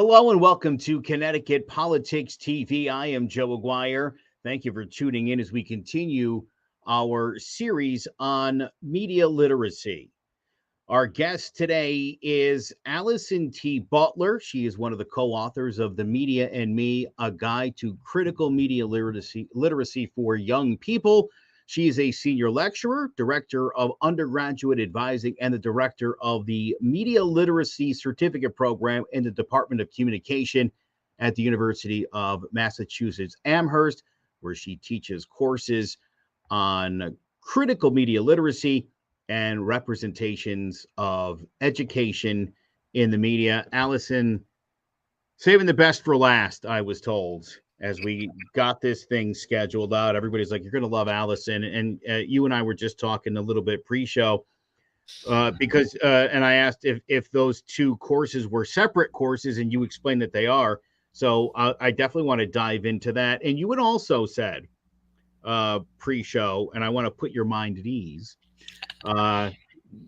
Hello and welcome to Connecticut Politics TV. I am Joe Aguirre. Thank you for tuning in as we continue our series on media literacy. Our guest today is Allison T. Butler. She is one of the co-authors of The Media and Me, a guide to critical media literacy for young people. She is a senior lecturer, director of undergraduate advising, and the director of the Media Literacy Certificate Program in the Department of Communication at the University of Massachusetts Amherst, where she teaches courses on critical media literacy and representations of education in the media. Allison, saving the best for last, I was told, as we got this thing scheduled out. Everybody's like, you're going to love Allison. And you and I were just talking a little bit pre-show and I asked if those two courses were separate courses, and you explained that they are. So I definitely want to dive into that. And you had also said pre-show, and I want to put your mind at ease.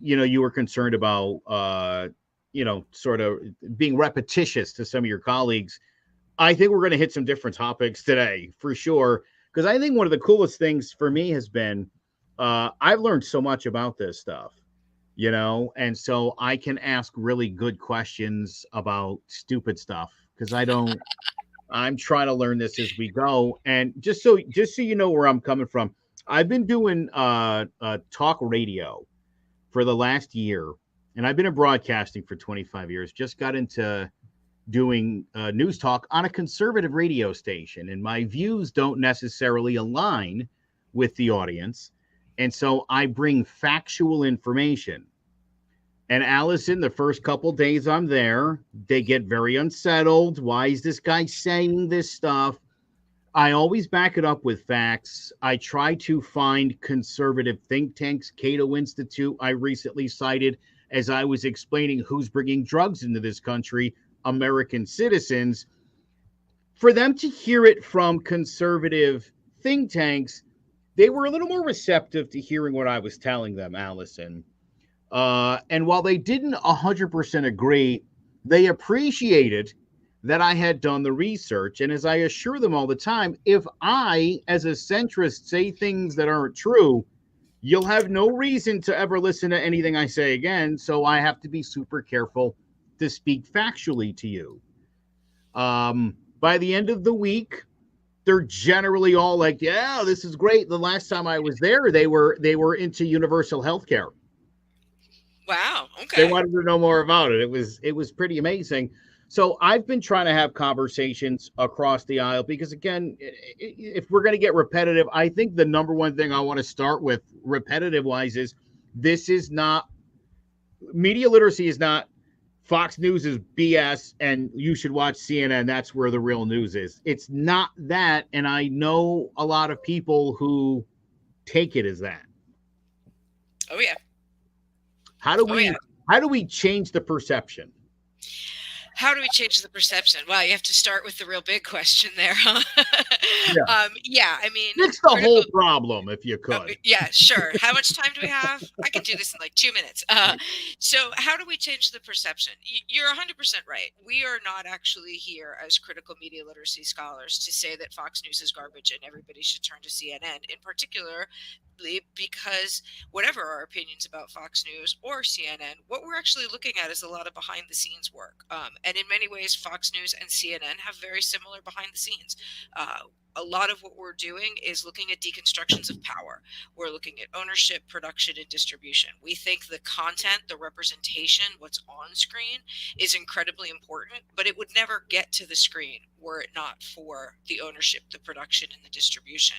You were concerned about, sort of being repetitious to some of your colleagues. I think we're going to hit some different topics today for sure, because I think one of the coolest things for me has been I've learned so much about this stuff, and so I can ask really good questions about stupid stuff because I'm trying to learn this as we go. And just so you know where I'm coming from, I've been doing talk radio for the last year, and I've been in broadcasting for 25 years. Just got into doing news talk on a conservative radio station, and my views don't necessarily align with the audience. And so I bring factual information. And Allison, the first couple days I'm there, they get very unsettled. Why is this guy saying this stuff? I always back it up with facts. I try to find conservative think tanks. Cato Institute, I recently cited as I was explaining who's bringing drugs into this country, American citizens. For them to hear it from conservative think tanks, they were a little more receptive to hearing what I was telling them, Allison. And while they didn't 100% agree, they appreciated that I had done the research. And as I assure them all the time, if I, as a centrist, say things that aren't true, you'll have no reason to ever listen to anything I say again. So I have to be super careful to speak factually to you. By the end of the week, they're generally all like, yeah, this is great. The last time I was there, they were into universal health care. Wow. They Okay. wanted to know more about it. It was pretty amazing. So I've been trying to have conversations across the aisle because, again, if we're going to get repetitive, I think the number one thing I want to start with repetitive wise is this is not media literacy is not Fox News is BS and you should watch CNN. That's where the real news is. It's not that. And I know a lot of people who take it as that. Oh yeah. How do Oh yeah. we change the perception? How do we change the perception? Well, you have to start with the real big question there, huh? Yeah. Yeah, I mean, Fix the whole problem if you could. yeah, sure. How much time do we have? I can do this in like 2 minutes. So how do we change the perception? You're 100% right. We are not actually here as critical media literacy scholars to say that Fox News is garbage and everybody should turn to CNN, in particular, because whatever our opinions about Fox News or CNN, what we're actually looking at is a lot of behind the scenes work. And in many ways, Fox News and CNN have very similar behind the scenes. A lot of what we're doing is looking at deconstructions of power. We're looking at ownership, production, and distribution. We think the content, the representation, what's on screen is incredibly important, but it would never get to the screen were it not for the ownership, the production, and the distribution.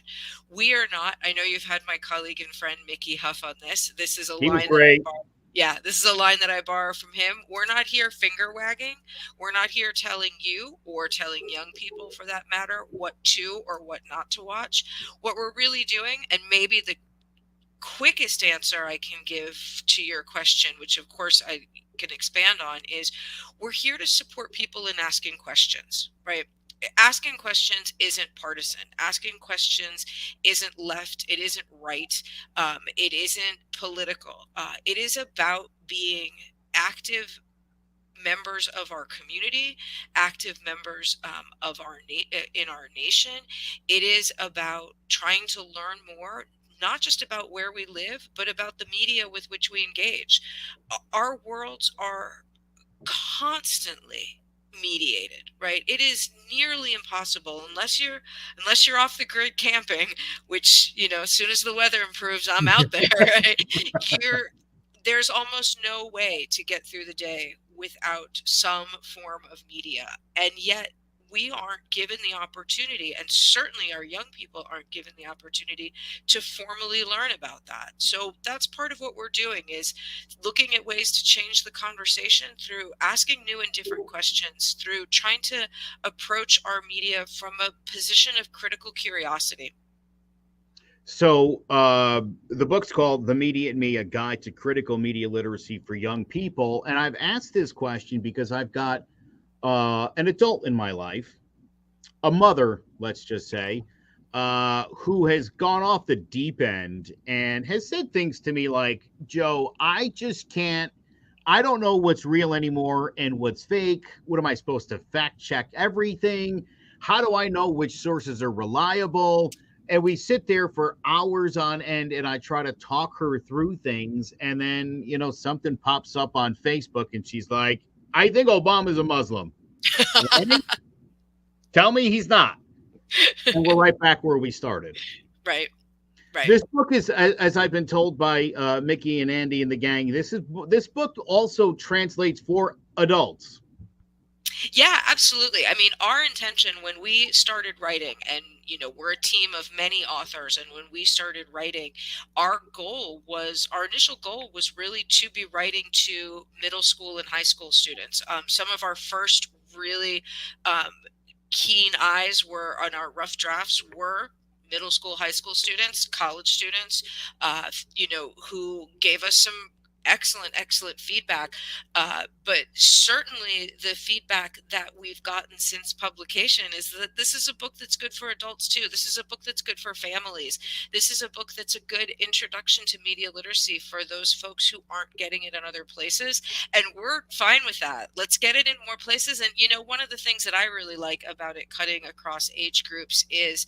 We are not, I know you've had my colleague and friend Mickey Huff on this. This is a He was line great. this is a line that I borrow from him. We're not here finger wagging. We're not here telling you or telling young people, for that matter, what to or what not to watch. What we're really doing, and maybe the quickest answer I can give to your question, which of course I can expand on, is we're here to support people in asking questions, right? Asking questions isn't partisan. Asking questions isn't left. It isn't right. It isn't political. It is about being active members of our community, active members of in our nation. It is about trying to learn more, not just about where we live, but about the media with which we engage. Our worlds are constantly mediated, right? It is nearly impossible unless you're off the grid camping, which, as soon as the weather improves, I'm out there, right? There's almost no way to get through the day without some form of media. And yet we aren't given the opportunity, and certainly our young people aren't given the opportunity to formally learn about that. So that's part of what we're doing, is looking at ways to change the conversation through asking new and different questions, through trying to approach our media from a position of critical curiosity. So the book's called The Media and Me, A Guide to Critical Media Literacy for Young People. And I've asked this question because I've got an adult in my life, a mother, let's just say, who has gone off the deep end and has said things to me like, Joe, I just can't, I don't know what's real anymore and what's fake. What am I supposed to fact check everything? How do I know which sources are reliable? And we sit there for hours on end and I try to talk her through things. And then, something pops up on Facebook and she's like, I think Obama's a Muslim. Tell me he's not. And we're right back where we started. Right. Right. This book is, as I've been told by Mickey and Andy and the gang, this book also translates for adults. Yeah, absolutely. I mean, our intention when we started writing, and we're a team of many authors, and when we started writing, our initial goal was really to be writing to middle school and high school students. Some of our first really keen eyes were on our rough drafts were middle school, high school students, college students, who gave us some excellent feedback. But certainly the feedback that we've gotten since publication is that this is a book that's good for adults too. This is a book that's good for families. This is a book that's a good introduction to media literacy for those folks who aren't getting it in other places. And we're fine with that. Let's get it in more places. And, one of the things that I really like about it cutting across age groups is,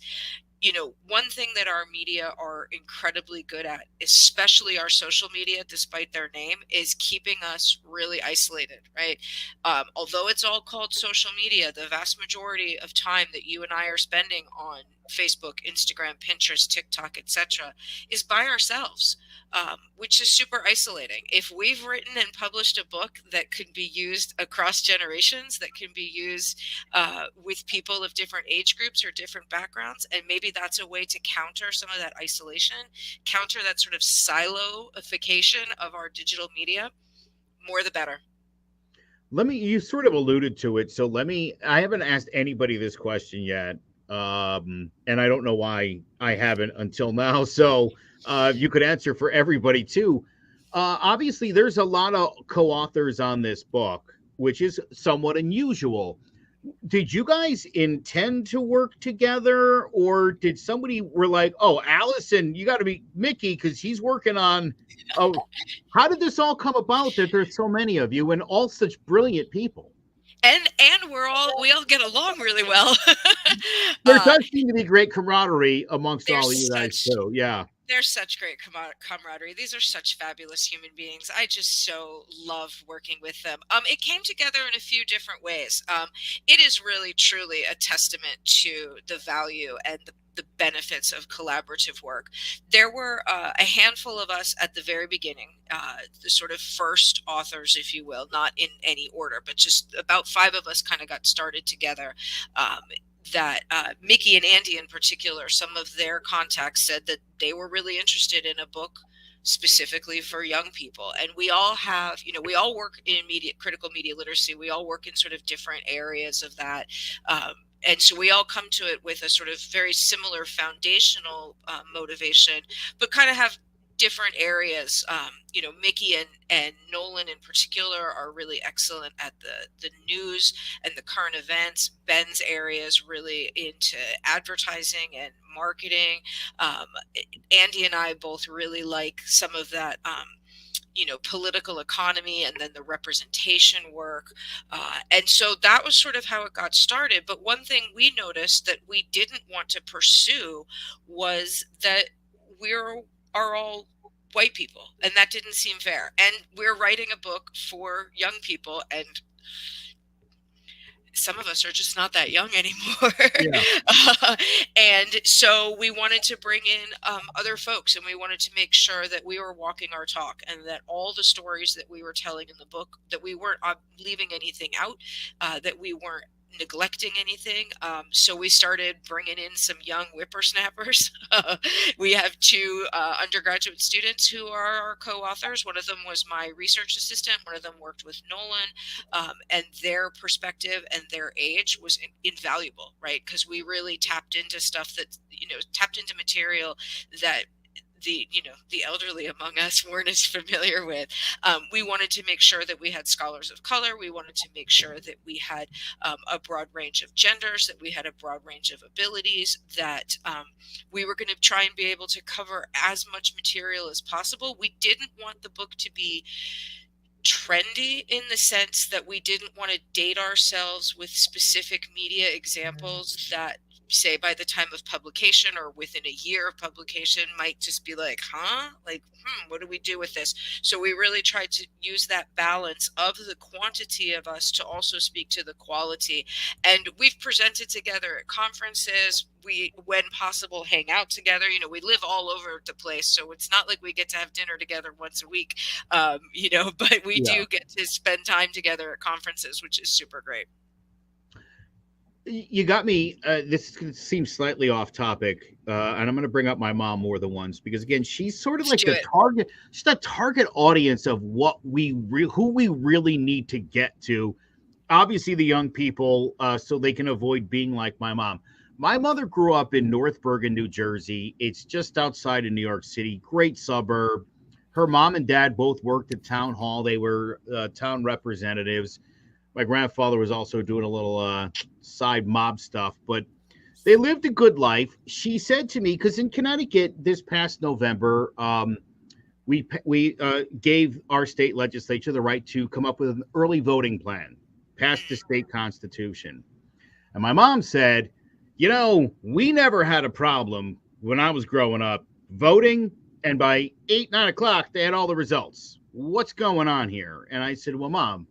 one thing that our media are incredibly good at, especially our social media, despite their name, is keeping us really isolated, right? Although it's all called social media, the vast majority of time that you and I are spending on Facebook, Instagram, Pinterest, TikTok, etc., is by ourselves, which is super isolating. If we've written and published a book that could be used across generations, that can be used with people of different age groups or different backgrounds, and maybe that's a way to counter some of that isolation, counter that sort of siloification of our digital media, more the better. You sort of alluded to it, so I haven't asked anybody this question yet. And I don't know why I haven't until now. So you could answer for everybody too. Obviously, there's a lot of co-authors on this book, which is somewhat unusual. Did you guys intend to work together, or did somebody were like, "Oh, Allison, you got to be Mickey because he's working on"? Oh, how did this all come about? That there's so many of you and all such brilliant people. And we all get along really well. There does seem to be great camaraderie amongst all of you guys too. Yeah. There's such great camaraderie. These are such fabulous human beings. I just so love working with them. It came together in a few different ways. It is really, truly a testament to the value and the benefits of collaborative work. There were a handful of us at the very beginning, the sort of first authors, if you will, not in any order, but just about 5 of us kind of got started together. That Mickey and Andy in particular, some of their contacts said that they were really interested in a book specifically for young people. And we all have, we all work in critical media literacy. We all work in sort of different areas of that. And so we all come to it with a sort of very similar foundational motivation, but kind of have different areas. Mickey and Nolan in particular are really excellent at the news and the current events. Ben's area is really into advertising and marketing. Andy and I both really like some of that political economy, and then the representation work. And so that was sort of how it got started. But one thing we noticed that we didn't want to pursue was that we're are all white people, and that didn't seem fair. And we're writing a book for young people, and some of us are just not that young anymore. Yeah. And so we wanted to bring in other folks, and we wanted to make sure that we were walking our talk, and that all the stories that we were telling in the book, that we weren't leaving anything out, that we weren't neglecting anything. So we started bringing in some young whippersnappers. We have two undergraduate students who are our co-authors. One of them was my research assistant. One of them worked with Nolan, and their perspective and their age was invaluable, right? Because we really tapped into stuff that, tapped into material that the elderly among us weren't as familiar with. We wanted to make sure that we had scholars of color. We wanted to make sure that we had a broad range of genders, that we had a broad range of abilities, that we were going to try and be able to cover as much material as possible. We didn't want the book to be trendy, in the sense that we didn't want to date ourselves with specific media examples that, say, by the time of publication or within a year of publication, might just be like, what do we do with this? So we really tried to use that balance of the quantity of us to also speak to the quality. And we've presented together at conferences. We, when possible, hang out together. We live all over the place, so it's not like we get to have dinner together once a week, but we Yeah. do get to spend time together at conferences, which is super great. You got me. This seems slightly off topic, and I'm going to bring up my mom more than once because, again, she's sort of Let's like do the it. target. She's the target audience of who we really need to get to. Obviously, the young people, so they can avoid being like my mom. My mother grew up in North Bergen, New Jersey. It's just outside of New York City. Great suburb. Her mom and dad both worked at town hall. They were town representatives. My grandfather was also doing a little side mob stuff, but they lived a good life. She said to me, because in Connecticut this past November, we gave our state legislature the right to come up with an early voting plan, passed the state constitution. And my mom said, we never had a problem when I was growing up voting, and by 8, 9 o'clock, they had all the results. What's going on here? And I said, well, Mom,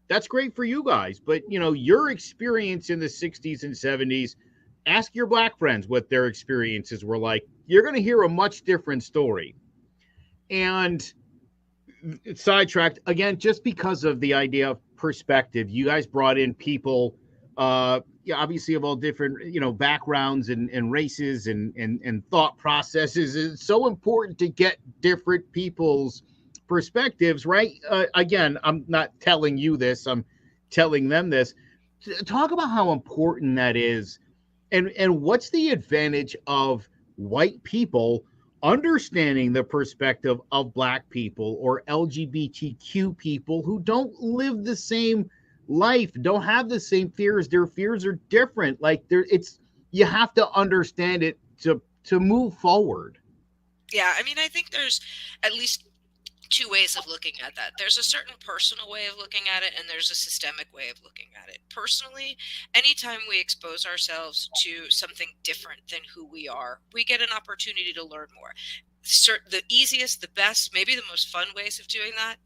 that's great for you guys, but your experience in the 60s and 70s, ask your black friends what their experiences were like. You're going to hear a much different story. And sidetracked again, just because of the idea of perspective, you guys brought in people, obviously of all different, backgrounds and races and thought processes. It's so important to get different people's perspectives, right? Again, I'm not telling you this, I'm telling them this. Talk about how important that is, and what's the advantage of white people understanding the perspective of black people or LGBTQ people who don't live the same life, don't have the same fears. Their fears are different. Like it's you have to understand it to move forward. Yeah, I mean, I think there's at least two ways of looking at that. There's a certain personal way of looking at it, and there's a systemic way of looking at it. Personally, anytime we expose ourselves to something different than who we are, we get an opportunity to learn more. The easiest, the best, maybe the most fun ways of doing that,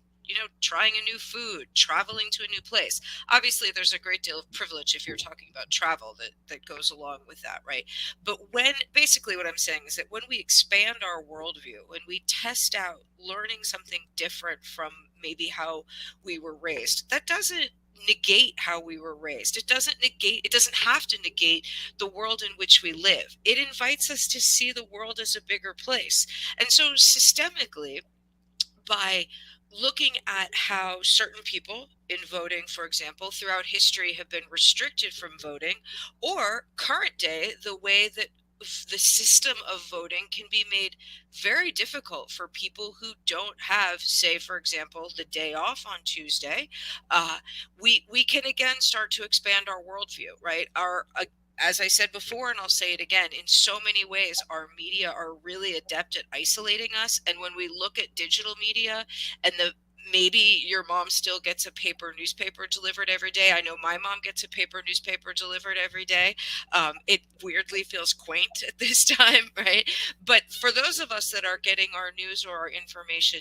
trying a new food, traveling to a new place. Obviously, there's a great deal of privilege if you're talking about travel that goes along with that, right? But basically what I'm saying is that when we expand our worldview, when we test out learning something different from maybe how we were raised, that doesn't negate how we were raised. It doesn't have to negate the world in which we live. It invites us to see the world as a bigger place. And so systemically, by looking at how certain people in voting, for example, throughout history have been restricted from voting, or current day, the way that the system of voting can be made very difficult for people who don't have, say, for example, the day off on Tuesday. We can again start to expand our worldview, right? as I said before, and I'll say it again, in so many ways, our media are really adept at isolating us. And when we look at digital media and the maybe your mom still gets a paper newspaper delivered every day. I know my mom gets a paper newspaper delivered every day. It weirdly feels quaint at this time, right? But for those of us that are getting our news or our information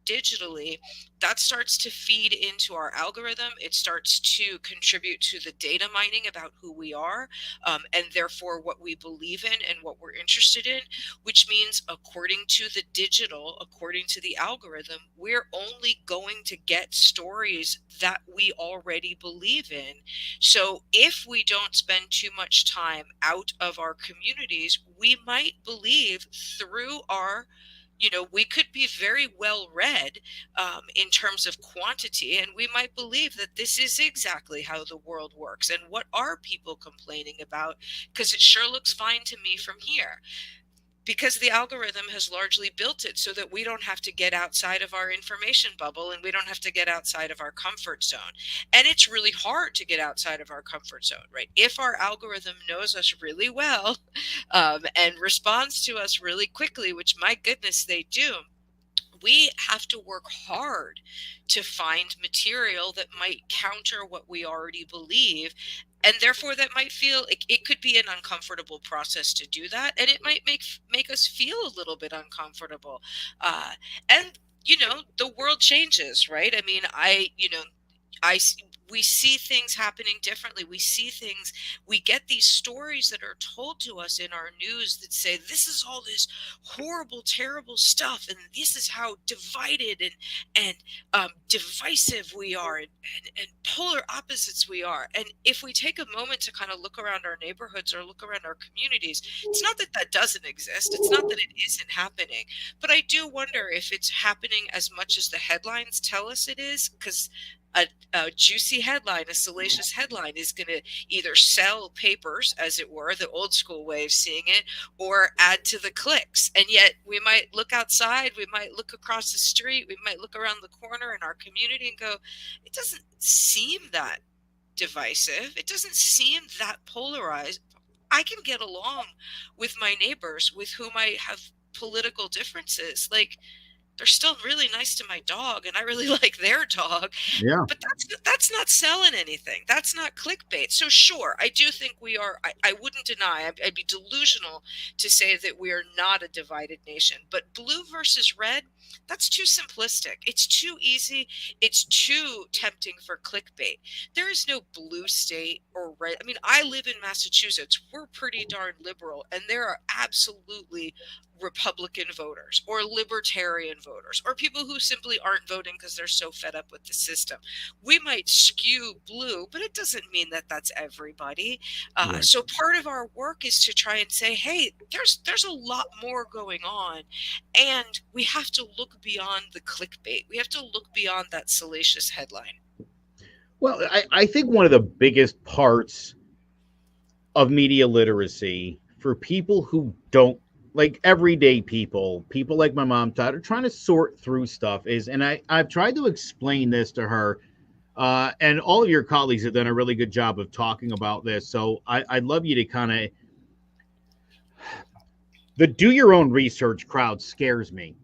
digitally, that starts to feed into our algorithm. It starts to contribute to the data mining about who we are, and therefore what we believe in and what we're interested in, which means according to the digital, according to the algorithm, we're only going to get stories that we already believe in. So if we don't spend too much time out of our communities, we might believe through our, we could be very well read in terms of quantity, and we might believe that this is exactly how the world works. And what are people complaining about? Because it sure looks fine to me from here. Because the algorithm has largely built it so that we don't have to get outside of our information bubble and we don't have to get outside of our comfort zone. And it's really hard to get outside of our comfort zone, right? If our algorithm knows us really well and responds to us really quickly, which my goodness, they do, we have to work hard to find material that might counter what we already believe. And therefore that might feel it could be an uncomfortable process to do that, and it might make us feel a little bit uncomfortable. And the world changes, right? I mean, I we see things happening differently. We see things, we get these stories that are told to us in our news that say this is all this horrible, terrible stuff, and this is how divided and divisive we are, and polar opposites we are. And if we take a moment to kind of look around our neighborhoods or look around our communities, it's not that that doesn't exist. It's not that it isn't happening, but I do wonder if it's happening as much as the headlines tell us it is, because a juicy headline, a salacious headline, is going to either sell papers, as it were, the old school way of seeing it, or add to the clicks. And yet we might look outside, we might look across the street, we might look around the corner in our community and go, it doesn't seem that divisive. It doesn't seem that polarized. I can get along with my neighbors with whom I have political differences. Like, they're still really nice to my dog, and I really like their dog. Yeah. But that's not selling anything. That's not clickbait. So sure, I do think we are. I wouldn't deny. I'd be delusional to say that we are not a divided nation. But blue versus red, that's too simplistic. It's too easy. It's too tempting for clickbait. There is no blue state or red. I mean, I live in Massachusetts. We're pretty darn liberal, and there are absolutely Republican voters or libertarian voters or people who simply aren't voting because they're so fed up with the system. We might skew blue, but it doesn't mean that that's everybody. Right. So part of our work is to try and say, hey, there's a lot more going on, and we have to look beyond the clickbait. We have to look beyond that salacious headline. Well, I think one of the biggest parts of media literacy for people who don't, like everyday people like my mom, Todd, are trying to sort through stuff is, and I've tried to explain this to her, and all of your colleagues have done a really good job of talking about this. So I'd love you to kind of, the do your own research crowd scares me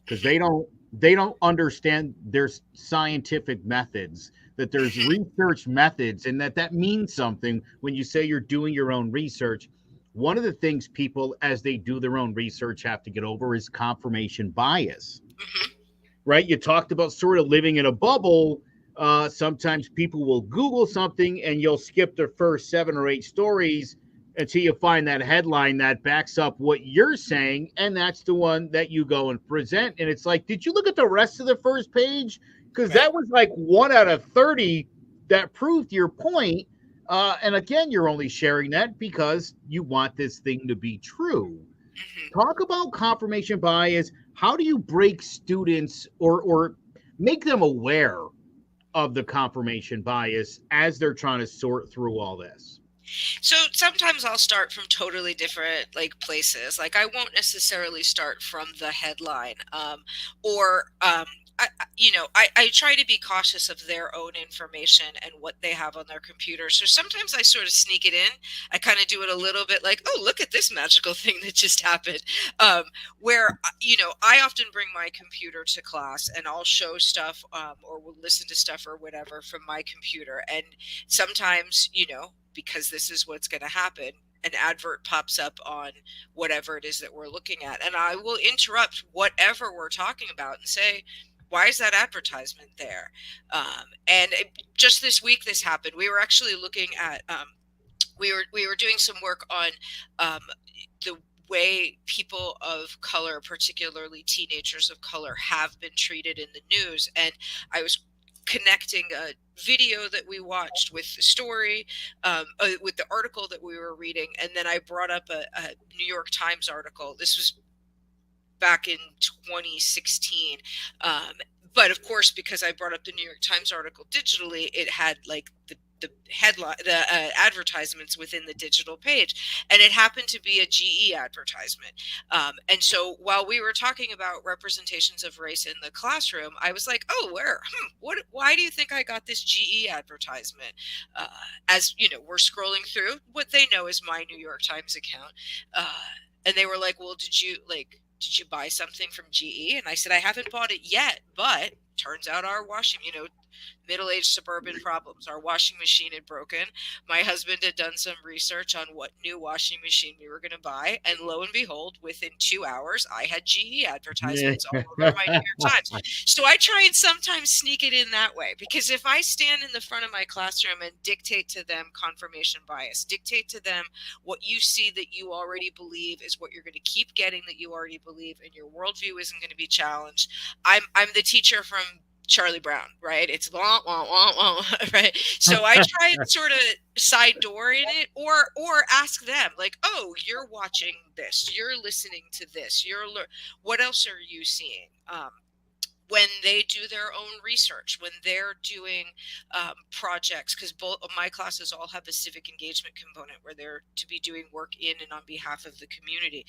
because they don't understand there's scientific methods, that there's research methods, and that means something when you say you're doing your own research. One of the things people, as they do their own research, have to get over is confirmation bias. Mhm. Right? You talked about sort of living in a bubble. Sometimes people will Google something and you'll skip the first 7 or 8 stories until you find that headline that backs up what you're saying. And that's the one that you go and present. And it's like, did you look at the rest of the first page? Because Right. that was like 1 out of 30 that proved your point. And again, you're only sharing that because you want this thing to be true. Mhm. Talk about confirmation bias. How do you break students or make them aware of the confirmation bias as they're trying to sort through all this? So sometimes I'll start from totally different like places. Like I won't necessarily start from the headline, or I try to be cautious of their own information and what they have on their computer. So sometimes I sort of sneak it in. I kind of do it a little bit like, oh, look at this magical thing that just happened. Where, I often bring my computer to class and I'll show stuff or will listen to stuff or whatever from my computer. And sometimes, because this is what's going to happen, an advert pops up on whatever it is that we're looking at. And I will interrupt whatever we're talking about and say, why is that advertisement there? Just this week, this happened. We were actually looking at, we were doing some work on the way people of color, particularly teenagers of color, have been treated in the news. And I was connecting a video that we watched with the story, with the article that we were reading. And then I brought up a New York Times article. This was back in 2016. But of course, because I brought up the New York Times article digitally, it had like the headline, the advertisements within the digital page, and it happened to be a GE advertisement. And so while we were talking about representations of race in the classroom, I was like, "Oh, why do you think I got this GE advertisement?" As we're scrolling through what they know is my New York Times account, and they were like, "Well, did you buy something from GE?" And I said, "I haven't bought it yet, but turns out our middle-aged suburban problems. Our washing machine had broken. My husband had done some research on what new washing machine we were going to buy. And lo and behold, within 2 hours, I had GE advertisements all over my New York Times." So I try and sometimes sneak it in that way, because if I stand in the front of my classroom and dictate to them confirmation bias, dictate to them what you see that you already believe is what you're going to keep getting that you already believe, and your worldview isn't going to be challenged. I'm the teacher from Charlie Brown, right? It's wah, wah, wah, wah, right? So I try and sort of side door in it, or ask them like, "Oh, you're watching this, you're listening to this, what else are you seeing?" When they do their own research, when they're doing projects, because both of my classes all have a civic engagement component where they're to be doing work in and on behalf of the community.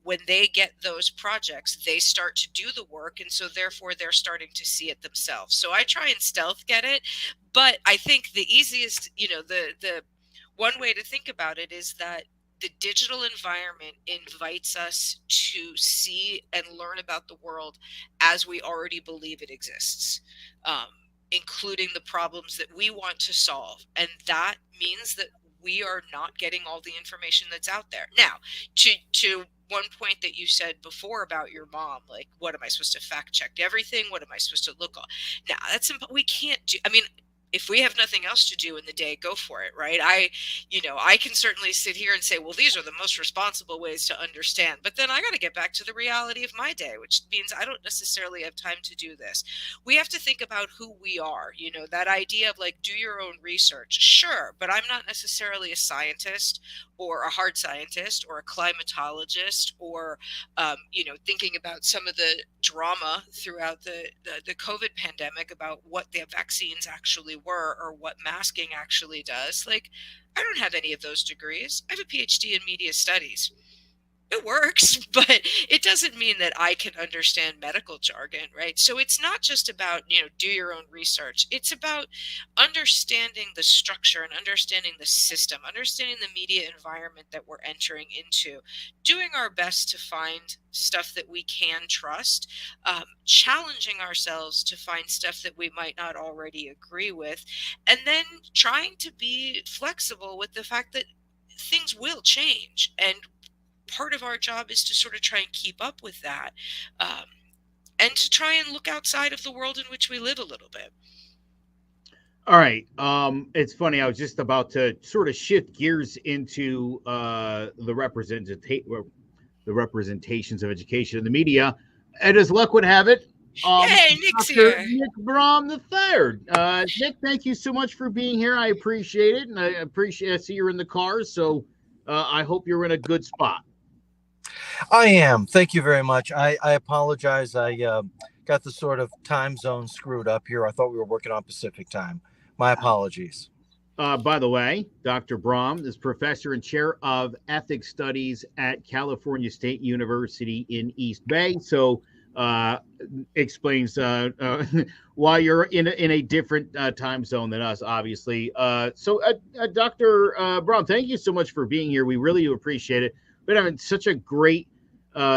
When they get those projects, they start to do the work, and so therefore they're starting to see it themselves. So I try and stealth get it, but I think the easiest, the one way to think about it is that the digital environment invites us to see and learn about the world as we already believe it exists, including the problems that we want to solve. And that means that we are not getting all the information that's out there. Now, to one point that you said before about your mom, like, what am I supposed to fact check everything? What am I supposed to look on? Now, we can't do, I mean, if we have nothing else to do in the day, go for it, right? I can certainly sit here and say, well, these are the most responsible ways to understand, but then I got to get back to the reality of my day, which means I don't necessarily have time to do this. We have to think about who we are, that idea of like, do your own research. Sure, but I'm not necessarily a scientist or a hard scientist or a climatologist or, thinking about some of the drama throughout the COVID pandemic about what the vaccines actually were or what masking actually does. Like, I don't have any of those degrees. I have a PhD in media studies. It works, but it doesn't mean that I can understand medical jargon, right? So it's not just about, do your own research. It's about understanding the structure and understanding the system, understanding the media environment that we're entering into, doing our best to find stuff that we can trust, challenging ourselves to find stuff that we might not already agree with, and then trying to be flexible with the fact that things will change. And part of our job is to sort of try and keep up with that, and to try and look outside of the world in which we live a little bit. All right. It's funny. I was just about to sort of shift gears into the representations of education in the media, and as luck would have it, Yay, Nick's Dr. here. Nick Baham III. Nick, thank you so much for being here. I appreciate it, and I see you're in the car, so I hope you're in a good spot. I am. Thank you very much. I apologize. I got the sort of time zone screwed up here. I thought we were working on Pacific time. My apologies. By the way, Dr. Baham is professor and chair of ethics studies at California State University in East Bay. So uh, explains why you're in a different time zone than us, obviously. Dr. Brown, thank you so much for being here. We really appreciate it. But having such a great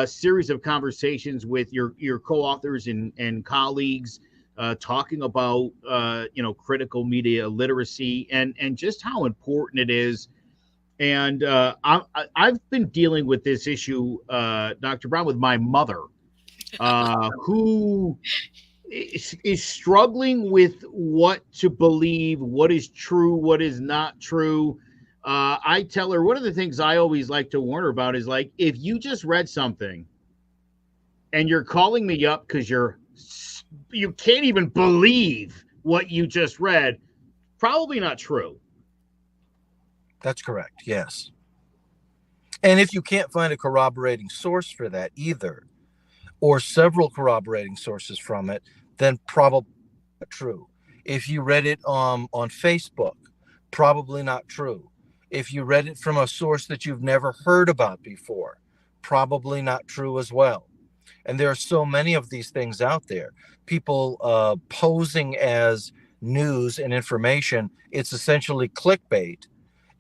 series of conversations with your co-authors and colleagues, talking about critical media literacy and just how important it is. And I've been dealing with this issue, Dr. Brown, with my mother, who is struggling with what to believe, what is true, what is not true. I tell her one of the things I always like to warn her about is like, if you just read something and you're calling me up because you can't even believe what you just read, probably not true. That's correct. Yes. And if you can't find a corroborating source for that either, or several corroborating sources from it, then probably not true. If you read it on Facebook, probably not true. If you read it from a source that you've never heard about before, probably not true as well. And there are so many of these things out there. People posing as news and information, it's essentially clickbait.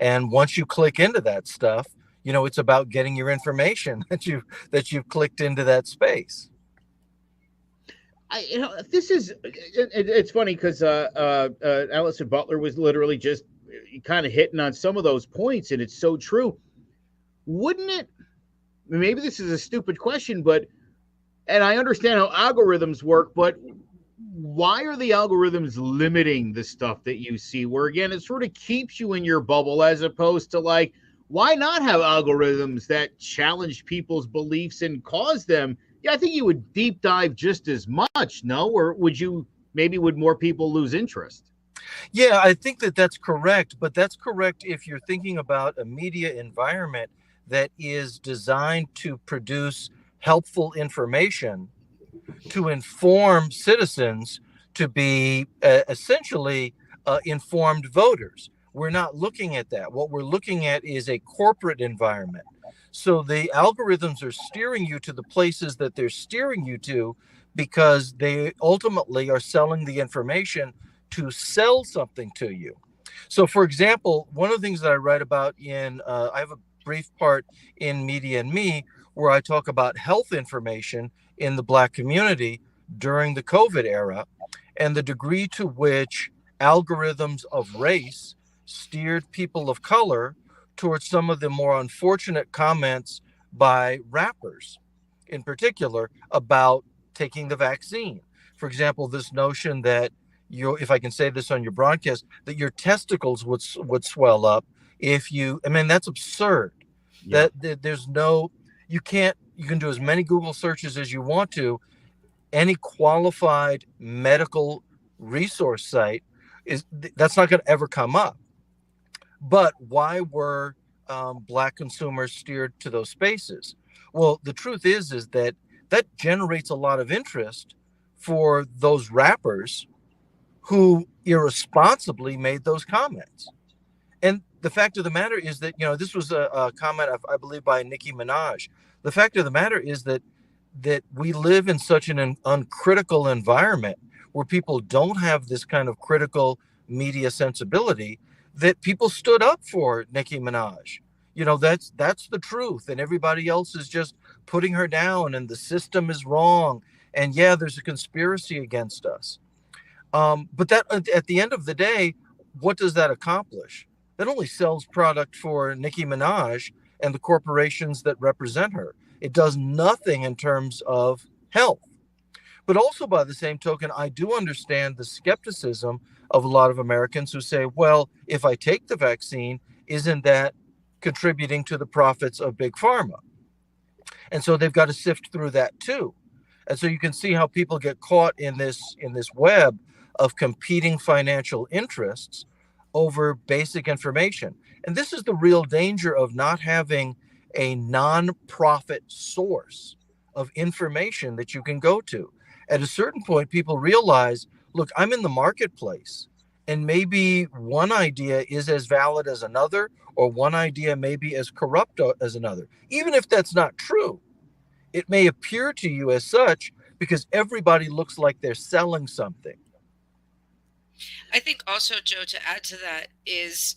And once you click into that stuff, it's about getting your information that you've clicked into that space. It's funny because Allison Butler was literally just kind of hitting on some of those points, and it's so true. Wouldn't it? Maybe this is a stupid question, and I understand how algorithms work, but why are the algorithms limiting the stuff that you see? Where again, it sort of keeps you in your bubble, as opposed to like, why not have algorithms that challenge people's beliefs and cause them? Yeah, I think you would deep dive just as much, no? Or would more people lose interest? Yeah, I think that's correct, but that's correct if you're thinking about a media environment that is designed to produce helpful information to inform citizens to be essentially informed voters. We're not looking at that. What we're looking at is a corporate environment. So the algorithms are steering you to the places that they're steering you to because they ultimately are selling the information to sell something to you. So, for example, one of the things that I write about I have a brief part in Media and Me where I talk about health information in the Black community during the COVID era and the degree to which algorithms of race steered people of color towards some of the more unfortunate comments by rappers in particular about taking the vaccine. For example, this notion that if I can say this on your broadcast, that your testicles would swell up if that's absurd. Yeah. That there's you can do as many Google searches as you want to. Any qualified medical resource site that's not going to ever come up. But why were Black consumers steered to those spaces? Well, the truth is that generates a lot of interest for those rappers who irresponsibly made those comments. And the fact of the matter is that, this was a comment, I believe, by Nicki Minaj. The fact of the matter is that we live in such an uncritical environment where people don't have this kind of critical media sensibility that people stood up for Nicki Minaj. That's the truth. And everybody else is just putting her down and the system is wrong. And yeah, there's a conspiracy against us. But that at the end of the day, what does that accomplish? That only sells product for Nicki Minaj and the corporations that represent her. It does nothing in terms of health. But also by the same token, I do understand the skepticism of a lot of Americans who say, well, if I take the vaccine, isn't that contributing to the profits of Big Pharma? And so they've got to sift through that too. And so you can see how people get caught in this web of competing financial interests over basic information. And this is the real danger of not having a non-profit source of information that you can go to. At a certain point, people realize, look, I'm in the marketplace, and maybe one idea is as valid as another, or one idea may be as corrupt as another. Even if that's not true, it may appear to you as such because everybody looks like they're selling something. I think also, Joe, to add to that is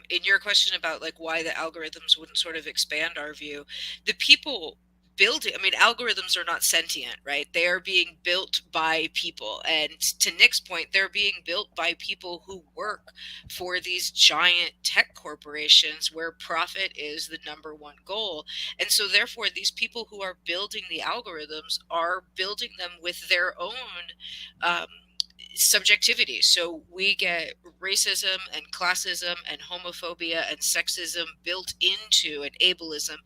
in your question about like why the algorithms wouldn't sort of expand our view, the people building, I mean, algorithms are not sentient, right? They are being built by people. And to Nick's point, they're being built by people who work for these giant tech corporations where profit is the number one goal. And so therefore, these people who are building the algorithms are building them with their own um, subjectivity. So we get racism and classism and homophobia and sexism built into, and ableism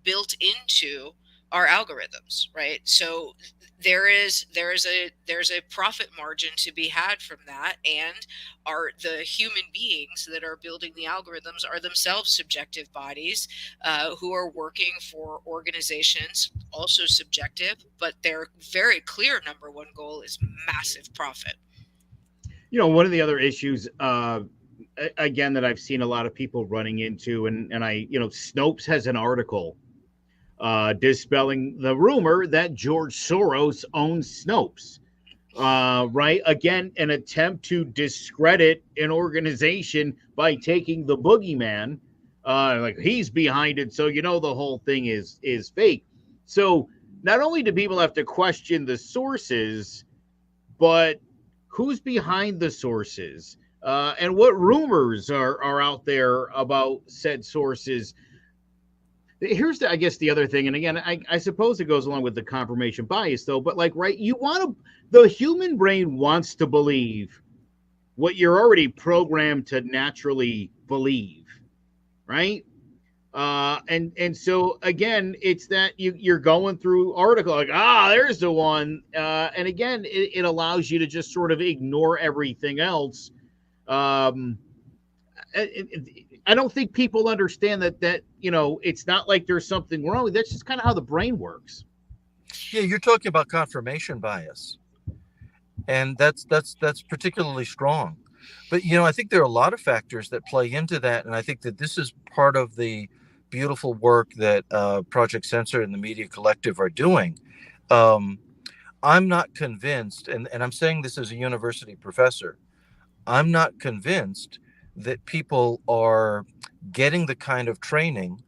built into our algorithms, right? So there's a profit margin to be had from that, and are the human beings that are building the algorithms are themselves subjective bodies who are working for organizations, also subjective, but their very clear number one goal is massive profit. One of the other issues, again, that I've seen a lot of people running into, and Snopes has an article dispelling the rumor that George Soros owns Snopes. Right? Again, an attempt to discredit an organization by taking the boogeyman, like he's behind it. So the whole thing is fake. So not only do people have to question the sources, but who's behind the sources, and what rumors are out there about said sources. Here's I guess the other thing, and again, I suppose it goes along with the confirmation bias, though. But like, right, the human brain wants to believe what you're already programmed to naturally believe, right? And so again, it's that you're going through article like, there's the one, and again, it allows you to just sort of ignore everything else. I don't think people understand that it's not like there's something wrong. That's just kind of how the brain works. Yeah, you're talking about confirmation bias, and that's particularly strong. But I think there are a lot of factors that play into that, and I think that this is part of the beautiful work that Project Censor and the Media Collective are doing. I'm not convinced, and I'm saying this as a university professor, I'm not convinced that people are getting the kind of training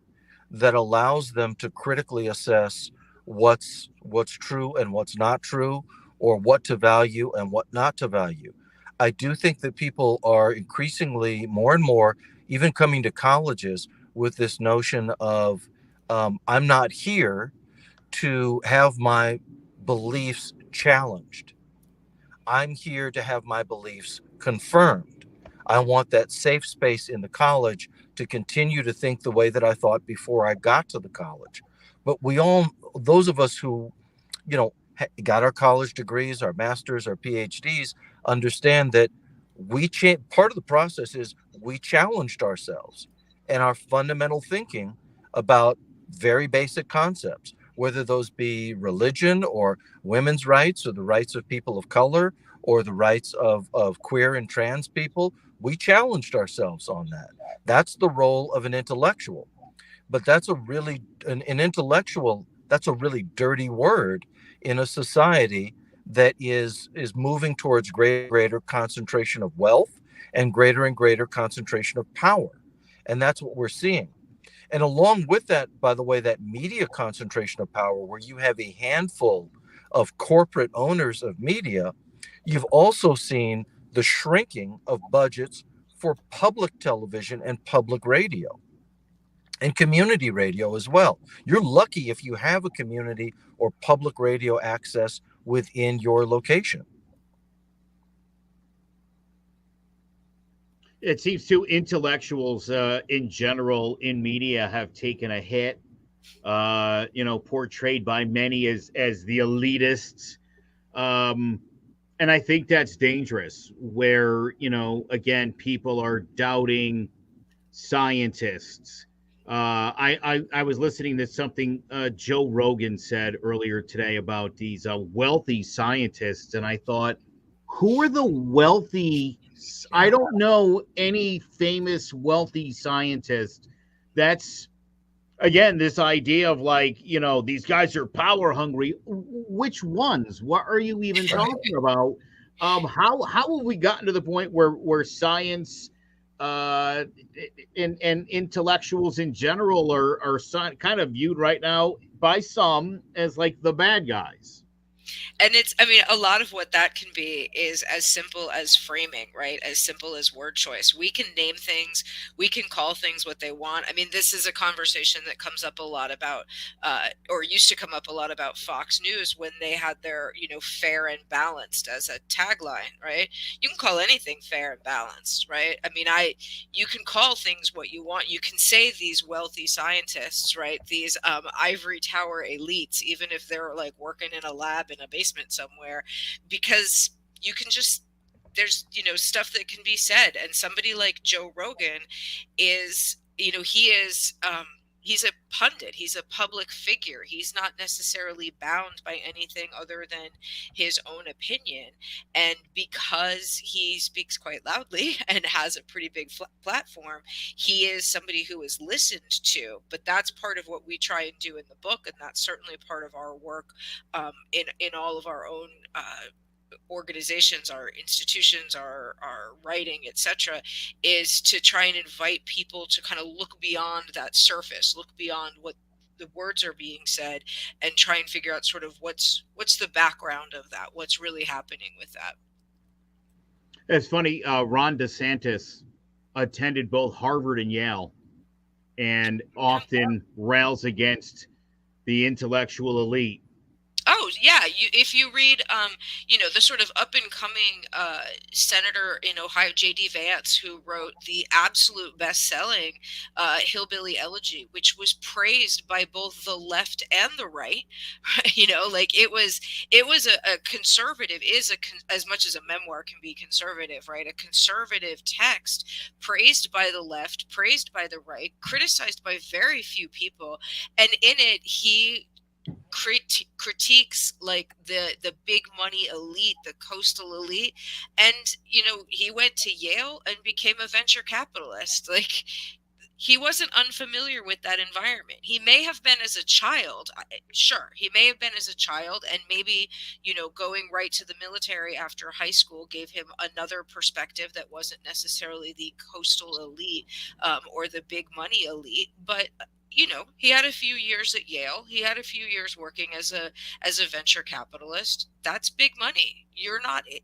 that allows them to critically assess what's true and what's not true, or what to value and what not to value. I do think that people are increasingly, more and more, even coming to colleges with this notion of I'm not here to have my beliefs challenged. I'm here to have my beliefs confirmed. I want that safe space in the college to continue to think the way that I thought before I got to the college. But those of us who, got our college degrees, our masters, our PhDs, understand that part of the process is we challenged ourselves and our fundamental thinking about very basic concepts, whether those be religion or women's rights or the rights of people of color or the rights of queer and trans people. We challenged ourselves on that. That's the role of an intellectual. But that's an intellectual, that's a really dirty word in a society that is moving towards greater concentration of wealth and greater concentration of power. And that's what we're seeing. And along with that, by the way, that media concentration of power, where you have a handful of corporate owners of media, you've also seen the shrinking of budgets for public television and public radio and community radio as well. You're lucky if you have a community or public radio access within your location. It seems to intellectuals in general in media have taken a hit, portrayed by many as the elitists. And I think that's dangerous, where, again, people are doubting scientists. I was listening to something Joe Rogan said earlier today about these wealthy scientists, and I thought, who are the wealthy? I don't know any famous wealthy scientist that's again, this idea of like, these guys are power hungry. Which ones? What are you even talking about? How have we gotten to the point where science and intellectuals in general are kind of viewed right now by some as like the bad guys? And I mean, a lot of what that can be is as simple as framing, right? As simple as word choice. We can name things, we can call things what they want. I mean, this is a conversation that comes up a lot about, or used to come up a lot about Fox News when they had their, fair and balanced as a tagline, right? You can call anything fair and balanced, right? I mean, you can call things what you want. You can say these wealthy scientists, right? These ivory tower elites, even if they're like working in a lab in a basement somewhere, because you can just, there's stuff that can be said. And somebody like Joe Rogan is, he is he's a pundit, he's a public figure, he's not necessarily bound by anything other than his own opinion. And because he speaks quite loudly and has a pretty big platform, he is somebody who is listened to. But that's part of what we try and do in the book, and that's certainly part of our work in all of our own organizations, our institutions, our writing, etc., is to try and invite people to kind of look beyond that surface, look beyond what the words are being said, and try and figure out sort of what's the background of that, what's really happening with that. It's funny, Ron DeSantis attended both Harvard and Yale and often rails against the intellectual elite. Oh yeah, if you read, the sort of up and coming senator in Ohio, J.D. Vance, who wrote the absolute best-selling Hillbilly Elegy, which was praised by both the left and the right. Like it was a conservative, as much as a memoir can be conservative, right? A conservative text praised by the left, praised by the right, criticized by very few people, and in it he critiques like the big money elite, the coastal elite. And he went to Yale and became a venture capitalist. Like, he wasn't unfamiliar with that environment. He may have been as a child, sure, he may have been as a child, and maybe going right to the military after high school gave him another perspective that wasn't necessarily the coastal elite or the big money elite. But he had a few years at Yale. He had a few years working as a venture capitalist. That's big money.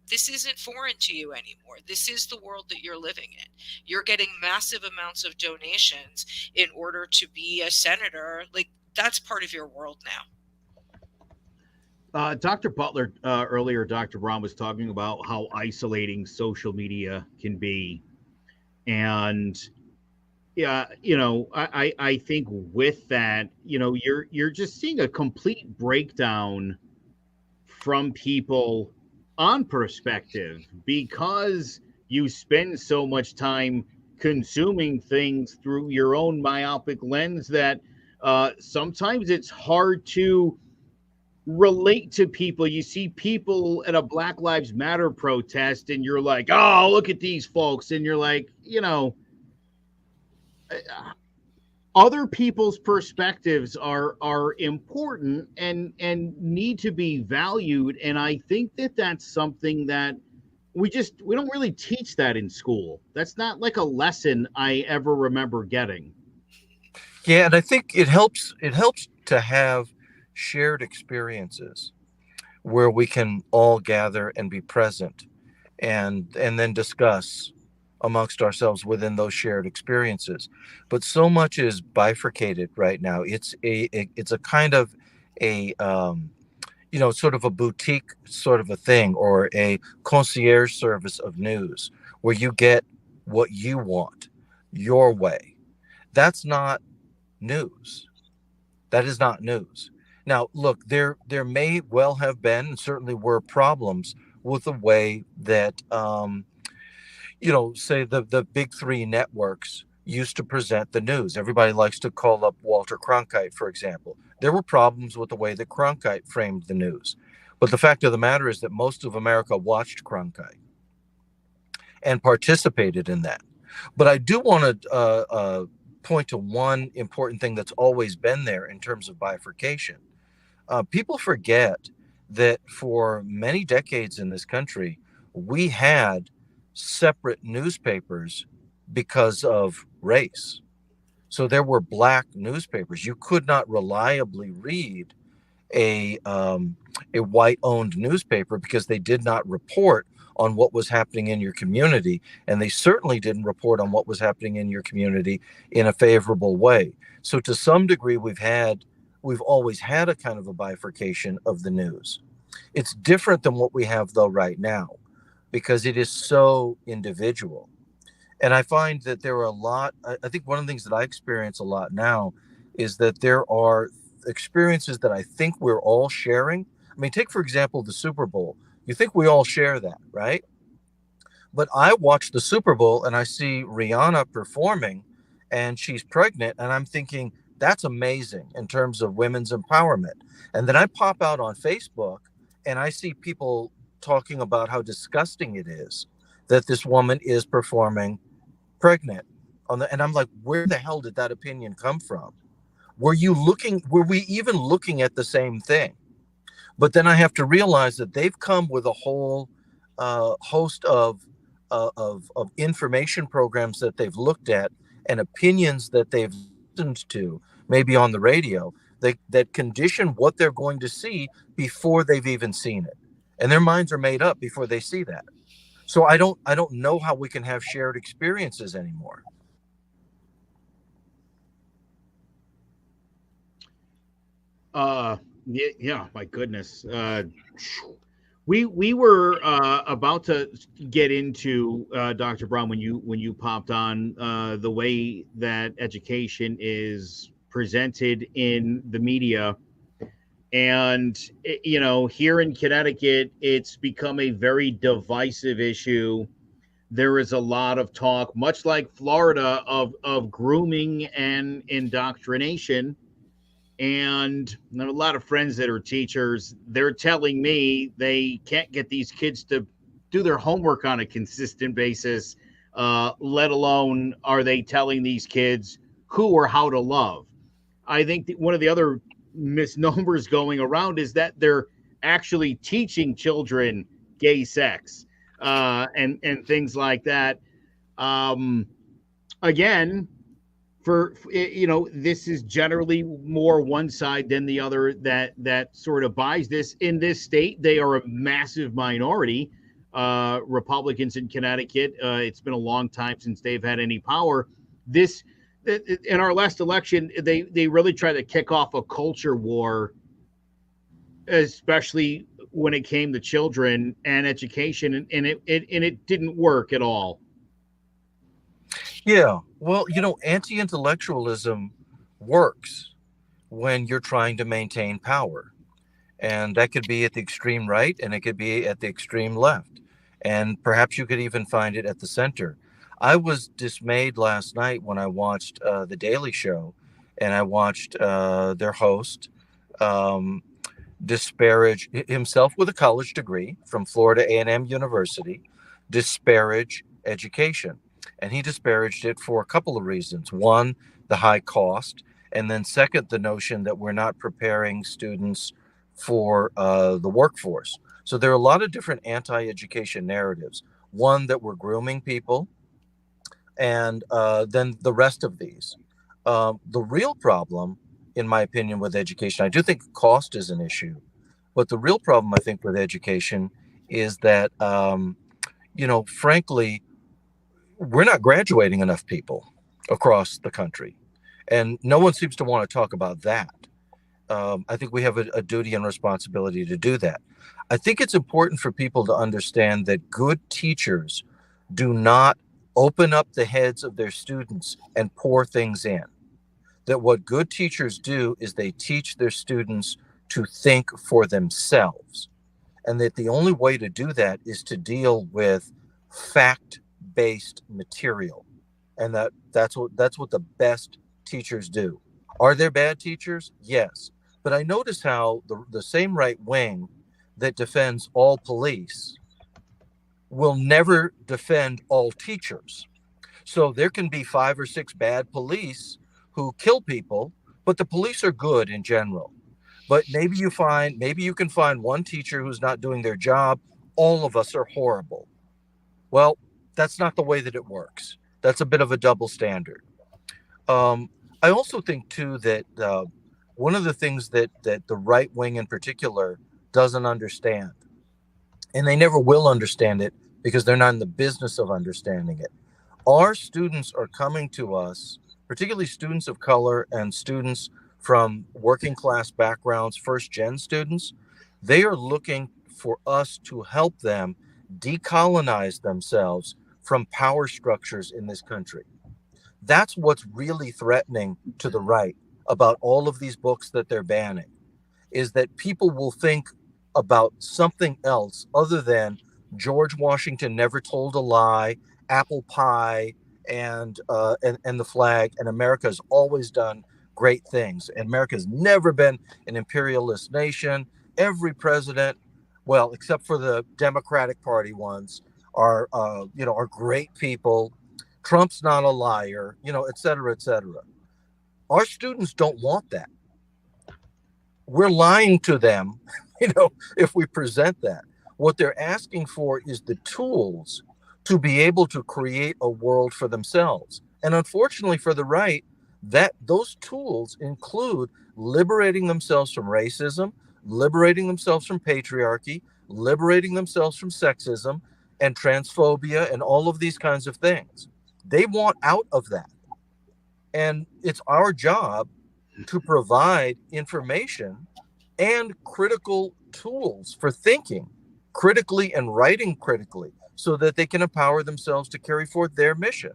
This isn't foreign to you anymore. This is the world that you're living in. You're getting massive amounts of donations in order to be a senator. Like, that's part of your world now. Dr. Butler, earlier, Dr. Brown was talking about how isolating social media can be. And yeah, I think with that, you're just seeing a complete breakdown from people on perspective, because you spend so much time consuming things through your own myopic lens that sometimes it's hard to relate to people. You see people at a Black Lives Matter protest and you're like, oh, look at these folks. And you're like, other people's perspectives are important and need to be valued. And I think that's something that we don't really teach that in school. That's not like a lesson I ever remember getting. Yeah, and I think it helps to have shared experiences where we can all gather and be present and then discuss amongst ourselves within those shared experiences. But so much is bifurcated right now. It's a kind of a sort of a boutique sort of a thing, or a concierge service of news where you get what you want your way. That's not news. That is not news. Now, look, there may well have been, and certainly were, problems with the way that say the big three networks used to present the news. Everybody likes to call up Walter Cronkite, for example. There were problems with the way that Cronkite framed the news. But the fact of the matter is that most of America watched Cronkite and participated in that. But I do want to point to one important thing that's always been there in terms of bifurcation. People forget that for many decades in this country, we had separate newspapers because of race. So there were black newspapers. You could not reliably read a white-owned newspaper because they did not report on what was happening in your community, and they certainly didn't report on what was happening in your community in a favorable way. So to some degree, we've always had a kind of a bifurcation of the news. It's different than what we have though right now, because it is so individual. And I find that there are a lot, I think one of the things that I experience a lot now is that there are experiences that I think we're all sharing. I mean, take, for example, the Super Bowl. You think we all share that, right? But I watch the Super Bowl and I see Rihanna performing and she's pregnant. And I'm thinking, that's amazing in terms of women's empowerment. And then I pop out on Facebook and I see people talking about how disgusting it is that this woman is performing pregnant and I'm like, where the hell did that opinion come from? Were we even looking at the same thing? But then I have to realize that they've come with a whole host of information programs that they've looked at and opinions that they've listened to, maybe on the radio, that condition what they're going to see before they've even seen it. And their minds are made up before they see that. So I don't know how we can have shared experiences anymore. Yeah, my goodness. We were about to get into Dr. Brown when you popped on the way that education is presented in the media, and here in Connecticut, it's become a very divisive issue. There is a lot of talk, much like Florida, of grooming and indoctrination. And I have a lot of friends that are teachers. They're telling me they can't get these kids to do their homework on a consistent basis, let alone are they telling these kids who or how to love. I think that one of the other misnomers going around is that they're actually teaching children gay sex and things like that. Again, this is generally more one side than the other that sort of buys this. In this state, they are a massive minority. Republicans in Connecticut, it's been a long time since they've had any power. This in our last election, they really tried to kick off a culture war, especially when it came to children and education, and it didn't work at all. Yeah, well, anti-intellectualism works when you're trying to maintain power. And that could be at the extreme right and it could be at the extreme left. And perhaps you could even find it at the center. I was dismayed last night when I watched The Daily Show and I watched their host disparage himself with a college degree from Florida A&M University, disparage education. And he disparaged it for a couple of reasons. One, the high cost. And then second, the notion that we're not preparing students for the workforce. So there are a lot of different anti-education narratives. One, that we're grooming people, and then the rest of these. The real problem, in my opinion, with education, I do think cost is an issue. But the real problem, I think, with education is that, frankly, we're not graduating enough people across the country. And no one seems to want to talk about that. I think we have a duty and responsibility to do that. I think it's important for people to understand that good teachers do not open up the heads of their students and pour things in. That what good teachers do is they teach their students to think for themselves. And that the only way to do that is to deal with fact-based material. And that's what the best teachers do. Are there bad teachers? Yes. But I notice how the same right wing that defends all police will never defend all teachers. So there can be 5 or 6 bad police who kill people, but the police are good in general. But maybe you can find one teacher who's not doing their job. All of us are horrible. Well, that's not the way that it works. That's a bit of a double standard. Um, I also think too that one of the things that the right wing in particular doesn't understand, and they never will understand it because they're not in the business of understanding it. Our students are coming to us, particularly students of color and students from working class backgrounds, first gen students. They are looking for us to help them decolonize themselves from power structures in this country. That's what's really threatening to the right about all of these books that they're banning, is that people will think about something else other than George Washington never told a lie, apple pie, and the flag. And America has always done great things. And America has never been an imperialist nation. Every president, well, except for the Democratic Party ones, are great people. Trump's not a liar, et cetera, et cetera. Our students don't want that. We're lying to them, if we present that. What they're asking for is the tools to be able to create a world for themselves. And unfortunately for the right, that those tools include liberating themselves from racism, liberating themselves from patriarchy, liberating themselves from sexism and transphobia and all of these kinds of things. They want out of that. And it's our job to provide information and critical tools for thinking critically and writing critically so that they can empower themselves to carry forth their mission.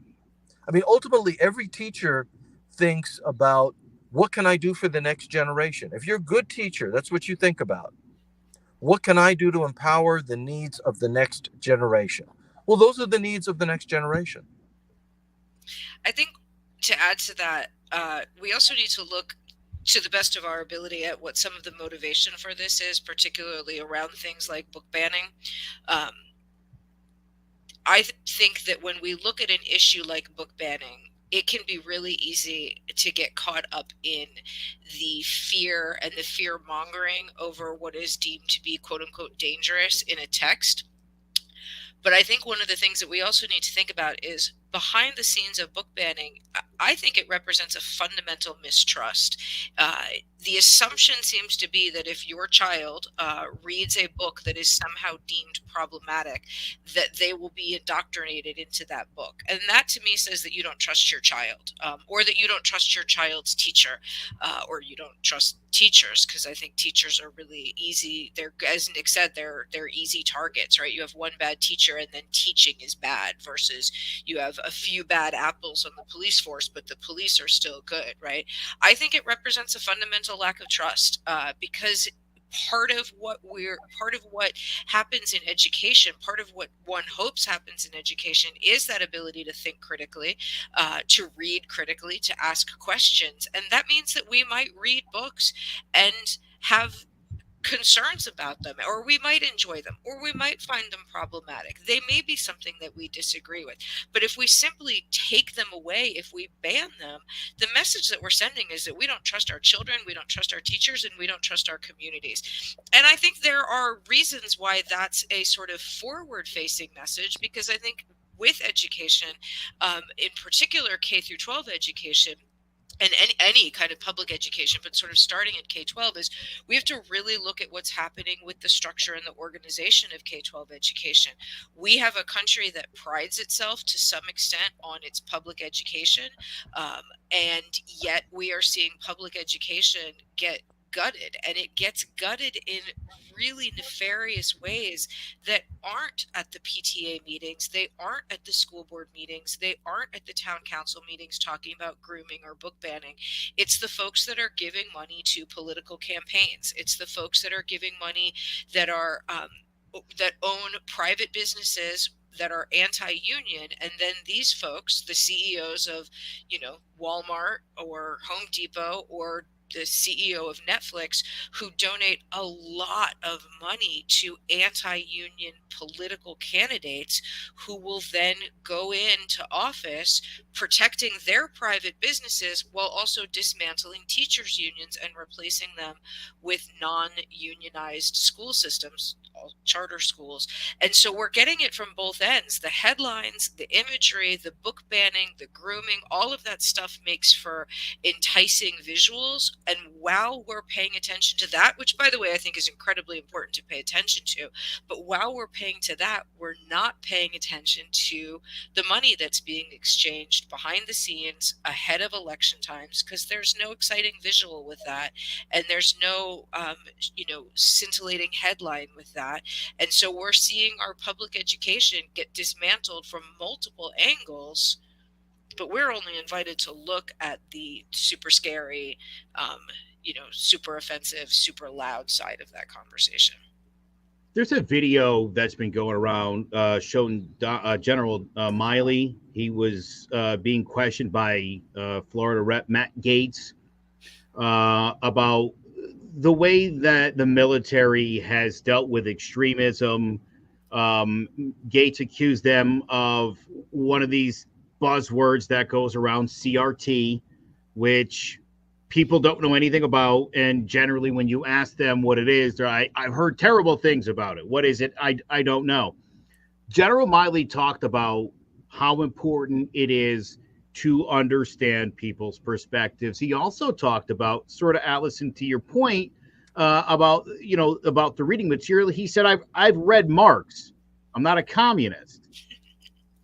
I mean, ultimately, every teacher thinks about, what can I do for the next generation? If you're a good teacher, that's what you think about. What can I do to empower the needs of the next generation? Well, those are the needs of the next generation. I think to add to that, we also need to look to the best of our ability at what some of the motivation for this is, particularly around things like book banning. I think that when we look at an issue like book banning, it can be really easy to get caught up in the fear and the fear mongering over what is deemed to be quote unquote dangerous in a text. But I think one of the things that we also need to think about is behind the scenes of book banning, I think it represents a fundamental mistrust. The assumption seems to be that if your child reads a book that is somehow deemed problematic, that they will be indoctrinated into that book. And that to me says that you don't trust your child, or that you don't trust your child's teacher, or you don't trust teachers, because I think teachers are really easy. They're, as Nick said, they're easy targets, right? You have one bad teacher and then teaching is bad, versus you have a few bad apples on the police force, but the police are still good, right? I think it represents a fundamental lack of trust, because part of what happens in education, part of what one hopes happens in education, is that ability to think critically, to read critically, to ask questions. And that means that we might read books and have concerns about them, or we might enjoy them, or we might find them problematic. They may be something that we disagree with. But if we simply take them away, if we ban them, the message that we're sending is that we don't trust our children, we don't trust our teachers, and we don't trust our communities. And I think there are reasons why that's a sort of forward-facing message, because I think with education, in particular K through 12 education, and any kind of public education, but sort of starting at K-12, is we have to really look at what's happening with the structure and the organization of K-12 education. We have a country that prides itself to some extent on its public education, and yet we are seeing public education get gutted, and it gets gutted in really nefarious ways that aren't at the PTA meetings, they aren't at the school board meetings, they aren't at the town council meetings talking about grooming or book banning. It's the folks that are giving money to political campaigns. It's the folks that are giving money that are that own private businesses that are anti-union, and then these folks, the CEOs of Walmart or Home Depot or the CEO of Netflix, who donate a lot of money to anti-union political candidates who will then go into office protecting their private businesses while also dismantling teachers' unions and replacing them with non-unionized school systems, all charter schools. And so we're getting it from both ends. The headlines, the imagery, the book banning, the grooming, all of that stuff makes for enticing visuals. And while we're paying attention to that, which by the way I think is incredibly important to pay attention to, but while we're paying to that, we're not paying attention to the money that's being exchanged behind the scenes ahead of election times, because there's no exciting visual with that, and there's no scintillating headline with that. And so we're seeing our public education get dismantled from multiple angles, but we're only invited to look at the super scary, super offensive, super loud side of that conversation. There's a video that's been going around showing General Miley. He was being questioned by Florida Rep Matt Gaetz about the way that the military has dealt with extremism. Gaetz accused them of one of these buzzwords that goes around, CRT, which people don't know anything about. And generally, when you ask them what it is, I've heard terrible things about it. What is it? I don't know. General Miley talked about how important it is to understand people's perspectives. He also talked about, sort of, Allison, to your point, about the reading material. He said, I've read Marx. I'm not a communist.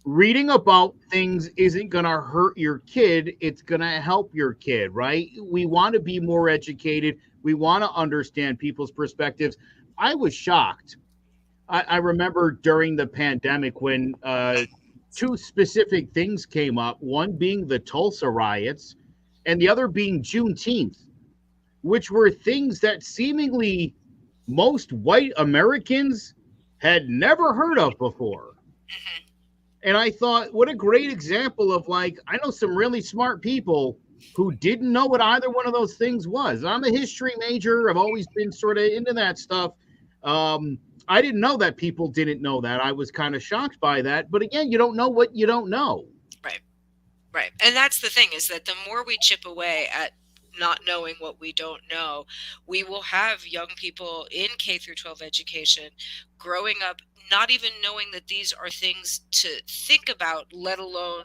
Reading about things isn't going to hurt your kid. It's going to help your kid, right? We want to be more educated. We want to understand people's perspectives. I was shocked. I remember during the pandemic when two specific things came up, one being the Tulsa riots and the other being Juneteenth, which were things that seemingly most white Americans had never heard of before. And I thought, what a great example of, like, I know some really smart people who didn't know what either one of those things was. I'm a history major. I've always been sort of into that stuff. I didn't know that people didn't know that. I was kind of shocked by that. But again, you don't know what you don't know. Right. And that's the thing, is that the more we chip away at not knowing what we don't know, we will have young people in K through 12 education growing up not even knowing that these are things to think about, let alone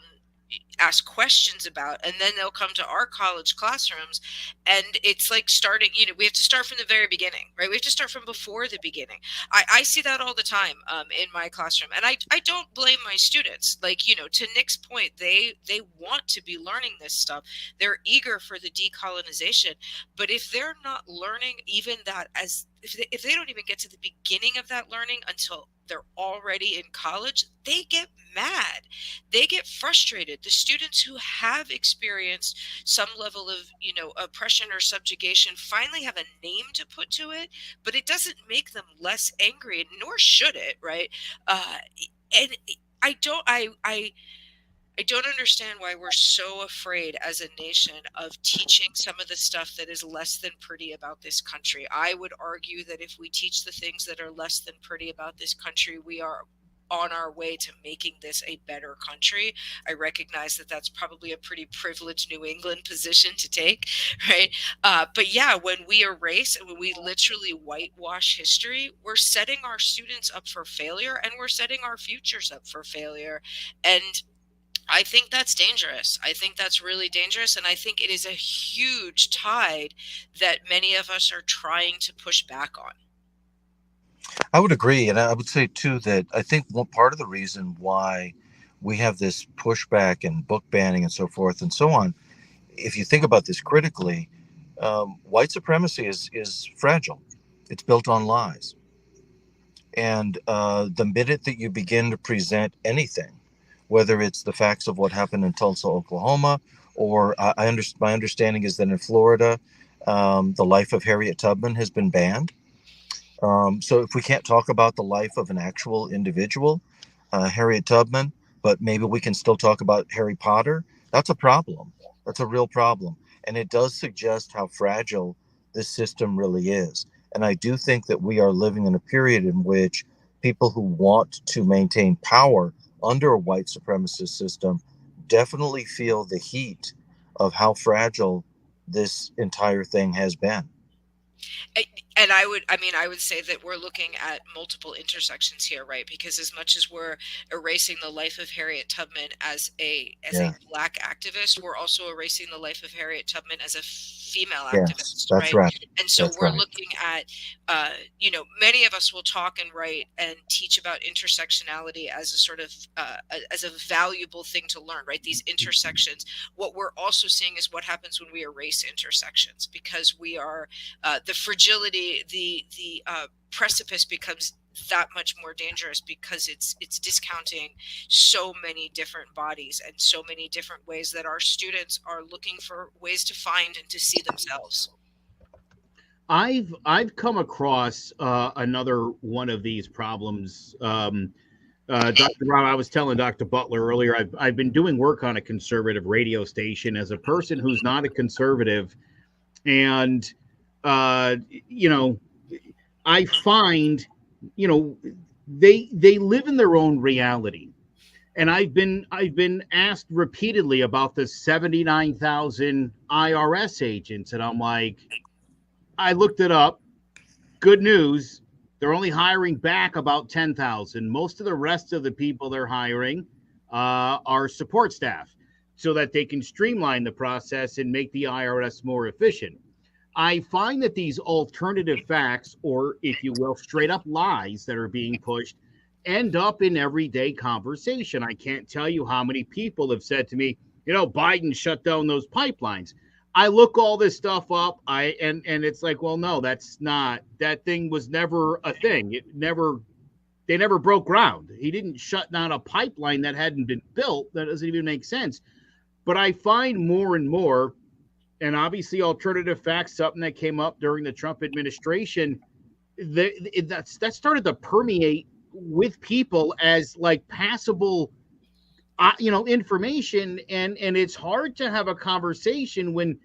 ask questions about. And then they'll come to our college classrooms, and it's like starting, we have to start from the very beginning, right? We have to start from before the beginning. I see that all the time in my classroom, and I don't blame my students. Like, to Nick's point, they want to be learning this stuff. They're eager for the decolonization, but if they're not learning even that, if they don't even get to the beginning of that learning until they're already in college, they get mad. They get frustrated. The students who have experienced some level of, oppression or subjugation finally have a name to put to it, but it doesn't make them less angry, nor should it, right? And I don't understand why we're so afraid as a nation of teaching some of the stuff that is less than pretty about this country. I would argue that if we teach the things that are less than pretty about this country, we are on our way to making this a better country. I recognize that that's probably a pretty privileged New England position to take, right? But yeah, when we erase and when we literally whitewash history, we're setting our students up for failure, and we're setting our futures up for failure. And I think that's dangerous. I think that's really dangerous. And I think it is a huge tide that many of us are trying to push back on. I would agree. And I would say, too, that I think one part of the reason why we have this pushback and book banning and so forth and so on, if you think about this critically, white supremacy is fragile. It's built on lies. And the minute that you begin to present anything, whether it's the facts of what happened in Tulsa, Oklahoma, or my understanding is that in Florida, the life of Harriet Tubman has been banned. So if we can't talk about the life of an actual individual, Harriet Tubman, but maybe we can still talk about Harry Potter, that's a problem. That's a real problem. and it does suggest how fragile this system really is. And I do think that we are living in a period in which people who want to maintain power under a white supremacist system definitely feel the heat of how fragile this entire thing has been. And I would say that we're looking at multiple intersections here, right? Because as much as we're erasing the life of Harriet Tubman as a Black activist, we're also erasing the life of Harriet Tubman as a female activist, that's right? And so that's we're right. looking at, many of us will talk and write and teach about intersectionality as a sort of as a valuable thing to learn, right? These intersections. What we're also seeing is what happens when we erase intersections, because we are the fragility, the precipice becomes that much more dangerous, because it's discounting so many different bodies and so many different ways that our students are looking for ways to find and to see themselves. I've come across another one of these problems. Dr. Brown, I was telling Dr. Butler earlier, I've been doing work on a conservative radio station as a person who's not a conservative, and I find, they live in their own reality. And I've been asked repeatedly about the 79,000 IRS agents, and I'm like, I looked it up. Good news. They're only hiring back about 10,000. Most of the rest of the people they're hiring are support staff, so that they can streamline the process and make the IRS more efficient. I find that these alternative facts, or if you will, straight up lies that are being pushed, end up in everyday conversation. I can't tell you how many people have said to me, Biden shut down those pipelines. I look all this stuff up, and it's like, well, no, that's not, that thing was never a thing. They never broke ground. He didn't shut down a pipeline that hadn't been built. That doesn't even make sense. But I find more and more, and obviously alternative facts, something that came up during the Trump administration, that started to permeate with people as like passable, information. And it's hard to have a conversation when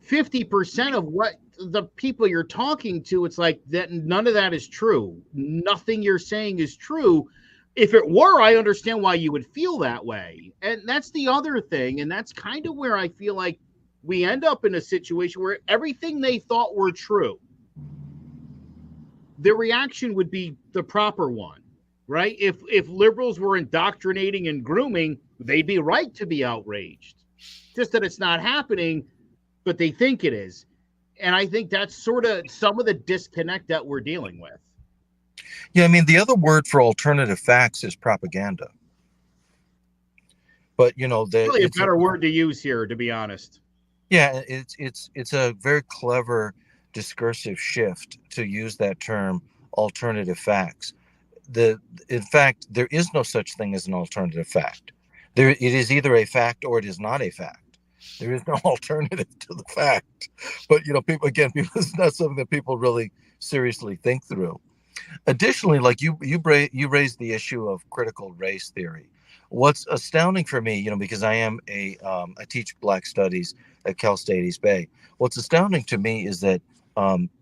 50% of what the people you're talking to, it's like that none of that is true. Nothing you're saying is true. If it were, I understand why you would feel that way. And that's the other thing. And that's kind of where I feel like we end up in a situation where everything they thought were true, the reaction would be the proper one, right? If liberals were indoctrinating and grooming, they'd be right to be outraged. Just that it's not happening, but they think it is. And I think that's sort of some of the disconnect that we're dealing with. Yeah, I mean, the other word for alternative facts is propaganda. But, really a better word to use here, to be honest. Yeah, it's a very clever discursive shift to use that term, alternative facts. In fact, there is no such thing as an alternative fact. It is either a fact or it is not a fact. There is no alternative to the fact. But people, it's not something that people really seriously think through. Additionally, like you raised the issue of critical race theory. What's astounding for me, because I teach Black Studies at Cal State East Bay. What's astounding to me is that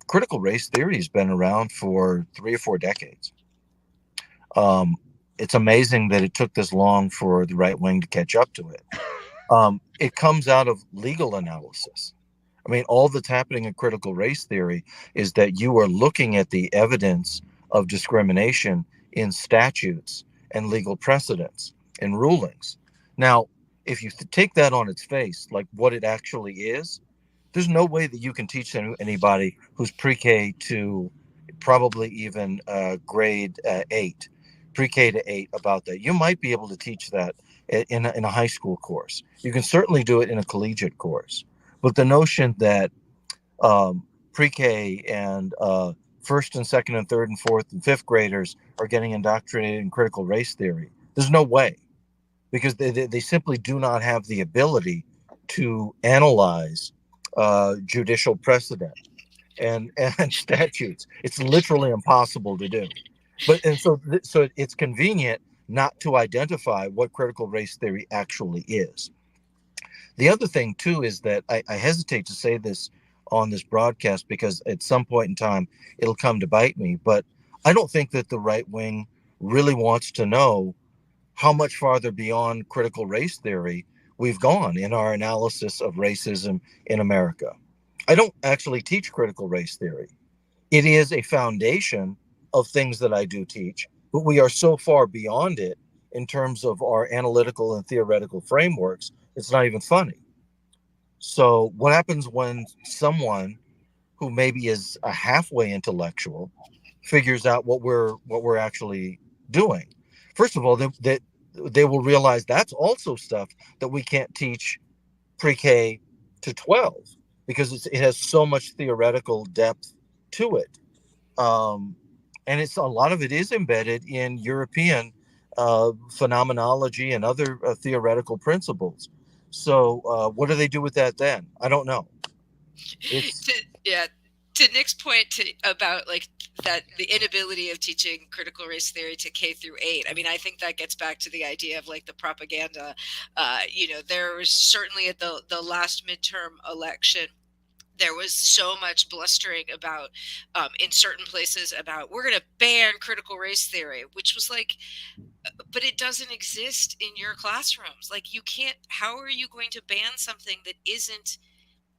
critical race theory has been around for 3 or 4 decades. It's amazing that it took this long for the right wing to catch up to it. It comes out of legal analysis. I mean, all that's happening in critical race theory is that you are looking at the evidence of discrimination in statutes and legal precedents and rulings. Now, if you take that on its face, like what it actually is, there's no way that you can teach anybody who's pre-K to probably even grade 8, pre-K to 8 about that. You might be able to teach that in a high school course. You can certainly do it in a collegiate course. But the notion that pre-K and first and second and third and fourth and fifth graders are getting indoctrinated in critical race theory, there's no way, because they simply do not have the ability to analyze judicial precedent and statutes. It's literally impossible to do. So it's convenient not to identify what critical race theory actually is. The other thing too is that I hesitate to say this on this broadcast because at some point in time it'll come to bite me, but I don't think that the right wing really wants to know how much farther beyond critical race theory we've gone in our analysis of racism in America. I don't actually teach critical race theory. It is a foundation of things that I do teach, but we are so far beyond it in terms of our analytical and theoretical frameworks, it's not even funny. So, what happens when someone who maybe is a halfway intellectual figures out what we're actually doing? First of all, they will realize that's also stuff that we can't teach pre-K to 12 because it has so much theoretical depth to it. And it's a lot of it is embedded in European phenomenology and other theoretical principles. So what do they do with that then? I don't know. Yeah, to Nick's point about like that the inability of teaching critical race theory to K through 8. I mean, I think that gets back to the idea of like the propaganda. There was certainly at the last midterm election, there was so much blustering about in certain places about we're going to ban critical race theory, which was like, but it doesn't exist in your classrooms. Like you can't, how are you going to ban something that isn't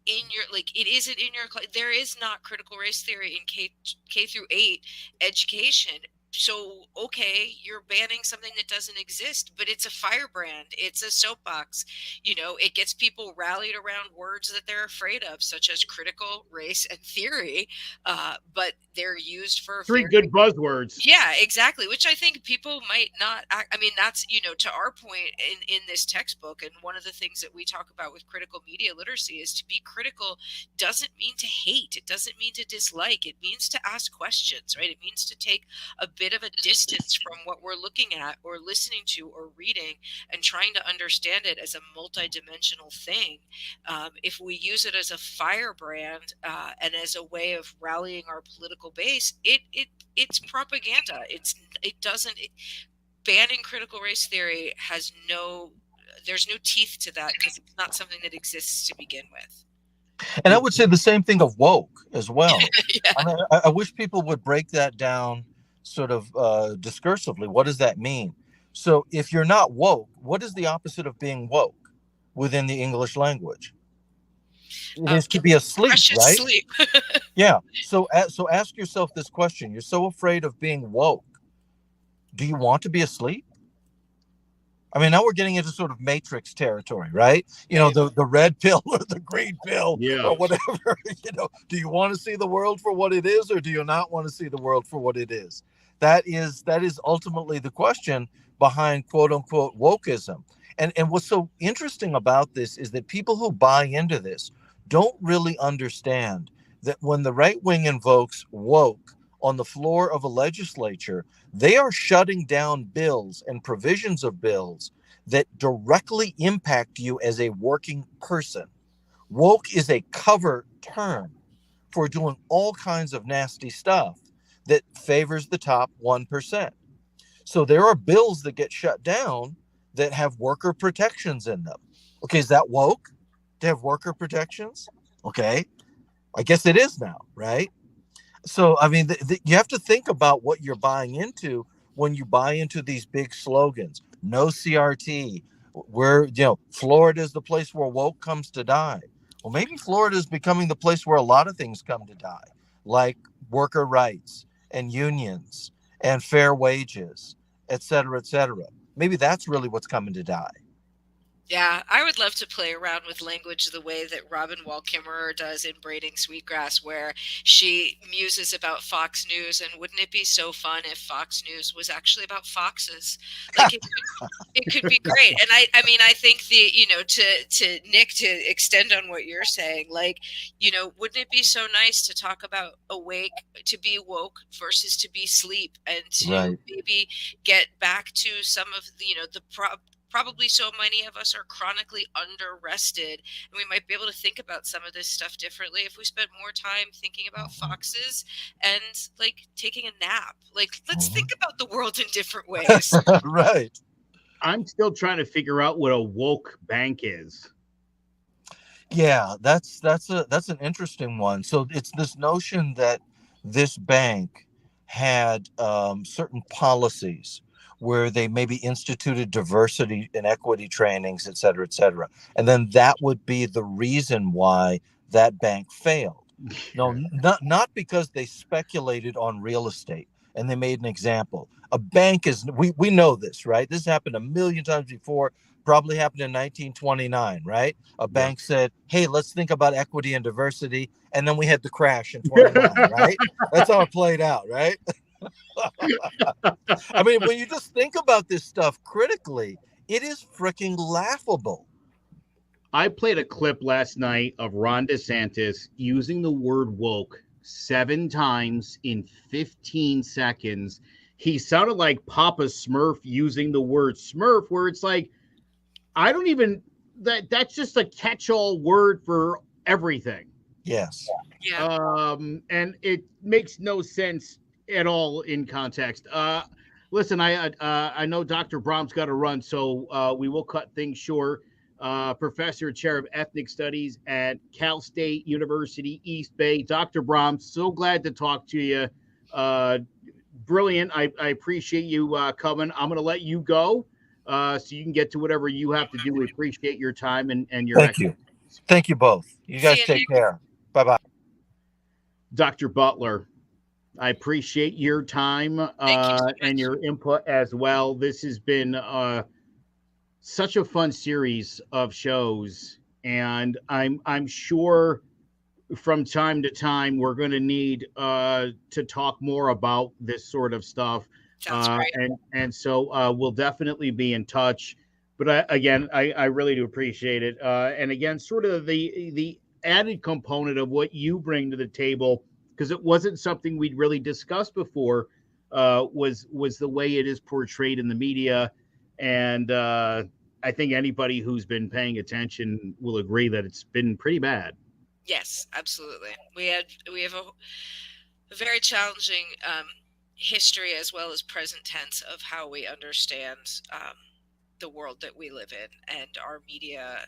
in your, like it isn't in your class? There is not critical race theory in K through 8 education. So okay, you're banning something that doesn't exist, but it's a firebrand, it's a soapbox. It gets people rallied around words that they're afraid of, such as critical race and theory, but they're used for three good buzzwords. Yeah, exactly. Which I think people might not. I mean, that's to our point in this textbook, and one of the things that we talk about with critical media literacy is to be critical doesn't mean to hate. It doesn't mean to dislike. It means to ask questions, right? It means to take a bit of a distance from what we're looking at or listening to or reading and trying to understand it as a multidimensional thing. If we use it as a firebrand and as a way of rallying our political base, it's propaganda. Banning critical race theory there's no teeth to that because it's not something that exists to begin with. And I would say the same thing of woke as well. Yeah. I mean, I wish people would break that down sort of discursively. What does that mean? So if you're not woke, what is the opposite of being woke within the English language? It is to be asleep, right? Sleep. Yeah. So ask yourself this question. You're so afraid of being woke. Do you want to be asleep? I mean, now we're getting into sort of Matrix territory, right? The red pill or the green pill or whatever. Do you want to see the world for what it is, or do you not want to see the world for what it is? That is ultimately the question behind quote unquote wokeism. And what's so interesting about this is that people who buy into this don't really understand that when the right wing invokes woke on the floor of a legislature, they are shutting down bills and provisions of bills that directly impact you as a working person. Woke is a cover term for doing all kinds of nasty stuff that favors the top 1%. So there are bills that get shut down that have worker protections in them. Okay, is that woke to have worker protections? Okay, I guess it is now, right? So, I mean, you have to think about what you're buying into when you buy into these big slogans. No CRT. Florida is the place where woke comes to die. Well, maybe Florida is becoming the place where a lot of things come to die, like worker rights and unions and fair wages, et cetera, et cetera. Maybe that's really what's coming to die. Yeah, I would love to play around with language the way that Robin Wall Kimmerer does in Braiding Sweetgrass, where she muses about Fox News. And wouldn't it be so fun if Fox News was actually about foxes? Like it could be great. And I mean, I think to Nick, to extend on what you're saying, like, wouldn't it be so nice to talk about awake, to be woke versus to be sleep, and to maybe get back to some of the probably so many of us are chronically under-rested, and we might be able to think about some of this stuff differently if we spent more time thinking about foxes and like taking a nap. Like, let's think about the world in different ways. Right. I'm still trying to figure out what a woke bank is. Yeah, that's an interesting one. So it's this notion that this bank had certain policies where they maybe instituted diversity and equity trainings, et cetera, et cetera. And then that would be the reason why that bank failed. No, not because they speculated on real estate and they made an example. A bank is, we know this, right? This happened a million times before, probably happened in 1929, right? A Yep. bank said, "Hey, let's think about equity and diversity," and then we had the crash in 29, right? That's how it played out, right? I mean, when you just think about this stuff critically, it is freaking laughable. I played a clip last night of Ron DeSantis using the word woke 7 times in 15 seconds. He sounded like Papa Smurf using the word Smurf, where it's like, I don't even, that's just a catch-all word for everything. Yes. Yeah. And it makes no sense at all in context. Listen, I know Dr. Brom's got to run, so we will cut things short. Professor, chair of ethnic studies at Cal State University East Bay. Dr. Brom, so glad to talk to you. Brilliant. I appreciate you coming. I'm going to let you go so you can get to whatever you have to do. We appreciate your time and your Thank you. expertise. Thank you both. You See guys you, take Nick. care. Bye bye. Dr. Butler, I appreciate your time Thank you so and much. your input as well. This has been such a fun series of shows, and I'm sure from time to time we're going to need to talk more about this sort of stuff, Sounds great. and so we'll definitely be in touch. But again, I really do appreciate it, and again, sort of the added component of what you bring to the table, because it wasn't something we'd really discussed before, was the way it is portrayed in the media, and I think anybody who's been paying attention will agree that it's been pretty bad. Yes, absolutely. We have a very challenging history as well as present tense of how we understand the world that we live in, and our media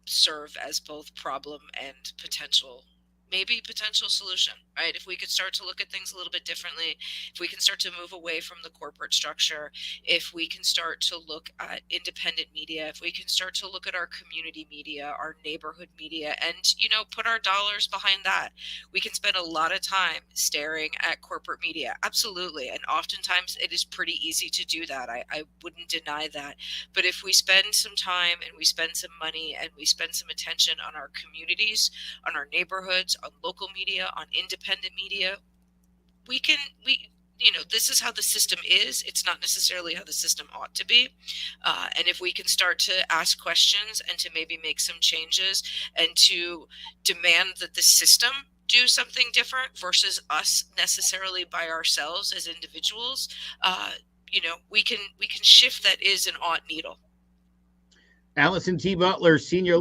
serve as both problem and maybe potential solution, right? If we could start to look at things a little bit differently, if we can start to move away from the corporate structure, if we can start to look at independent media, if we can start to look at our community media, our neighborhood media, and, put our dollars behind that, we can spend a lot of time staring at corporate media. Absolutely. And oftentimes it is pretty easy to do that. I wouldn't deny that. But if we spend some time and we spend some money and we spend some attention on our communities, on our neighborhoods, on local media, on independent media, we this is how the system is. It's not necessarily how the system ought to be. And if we can start to ask questions and to maybe make some changes and to demand that the system do something different versus us necessarily by ourselves as individuals, we can shift that is an ought needle. Allison T. Butler, Senior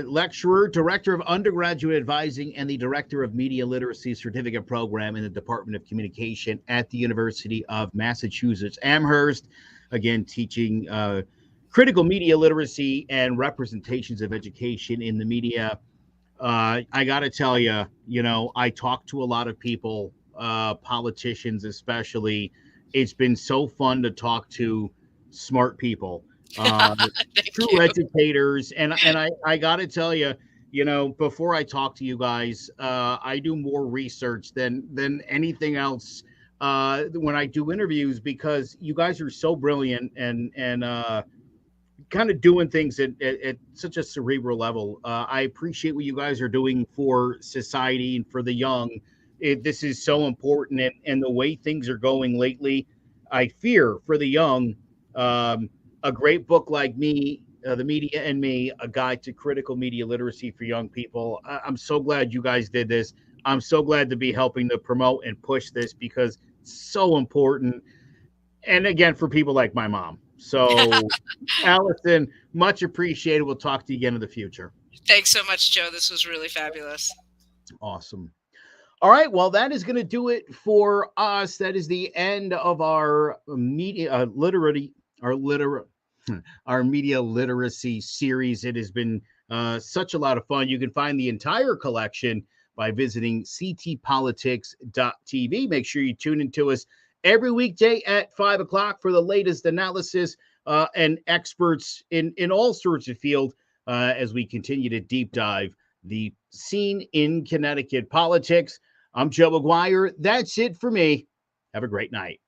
Lecturer, Director of Undergraduate Advising, and the Director of Media Literacy Certificate Program in the Department of Communication at the University of Massachusetts Amherst. Again, teaching critical media literacy and representations of education in the media. I got to tell you, I talk to a lot of people, politicians especially. It's been so fun to talk to smart people. Thank True you. educators, and I got to tell you, before I talk to you guys, I do more research than anything else when I do interviews, because you guys are so brilliant and kind of doing things at such a cerebral level. I appreciate what you guys are doing for society and for the young. This is so important, and the way things are going lately, I fear for the young. A great book like me, The Media and Me, a guide to critical media literacy for young people. I'm so glad you guys did this. I'm so glad to be helping to promote and push this, because it's so important. And again, for people like my mom. So, Allison, much appreciated. We'll talk to you again in the future. Thanks so much, Joe. This was really fabulous. Awesome. All right. Well, that is going to do it for us. That is the end of our media our media literacy series. It has been Such a lot of fun. You can find the entire collection by visiting ctpolitics.tv. Make sure you tune into us every weekday at 5 o'clock for the latest analysis and experts in all sorts of field as we continue to deep dive the scene in Connecticut politics. I'm Joe McGuire. That's it for me. Have a great night.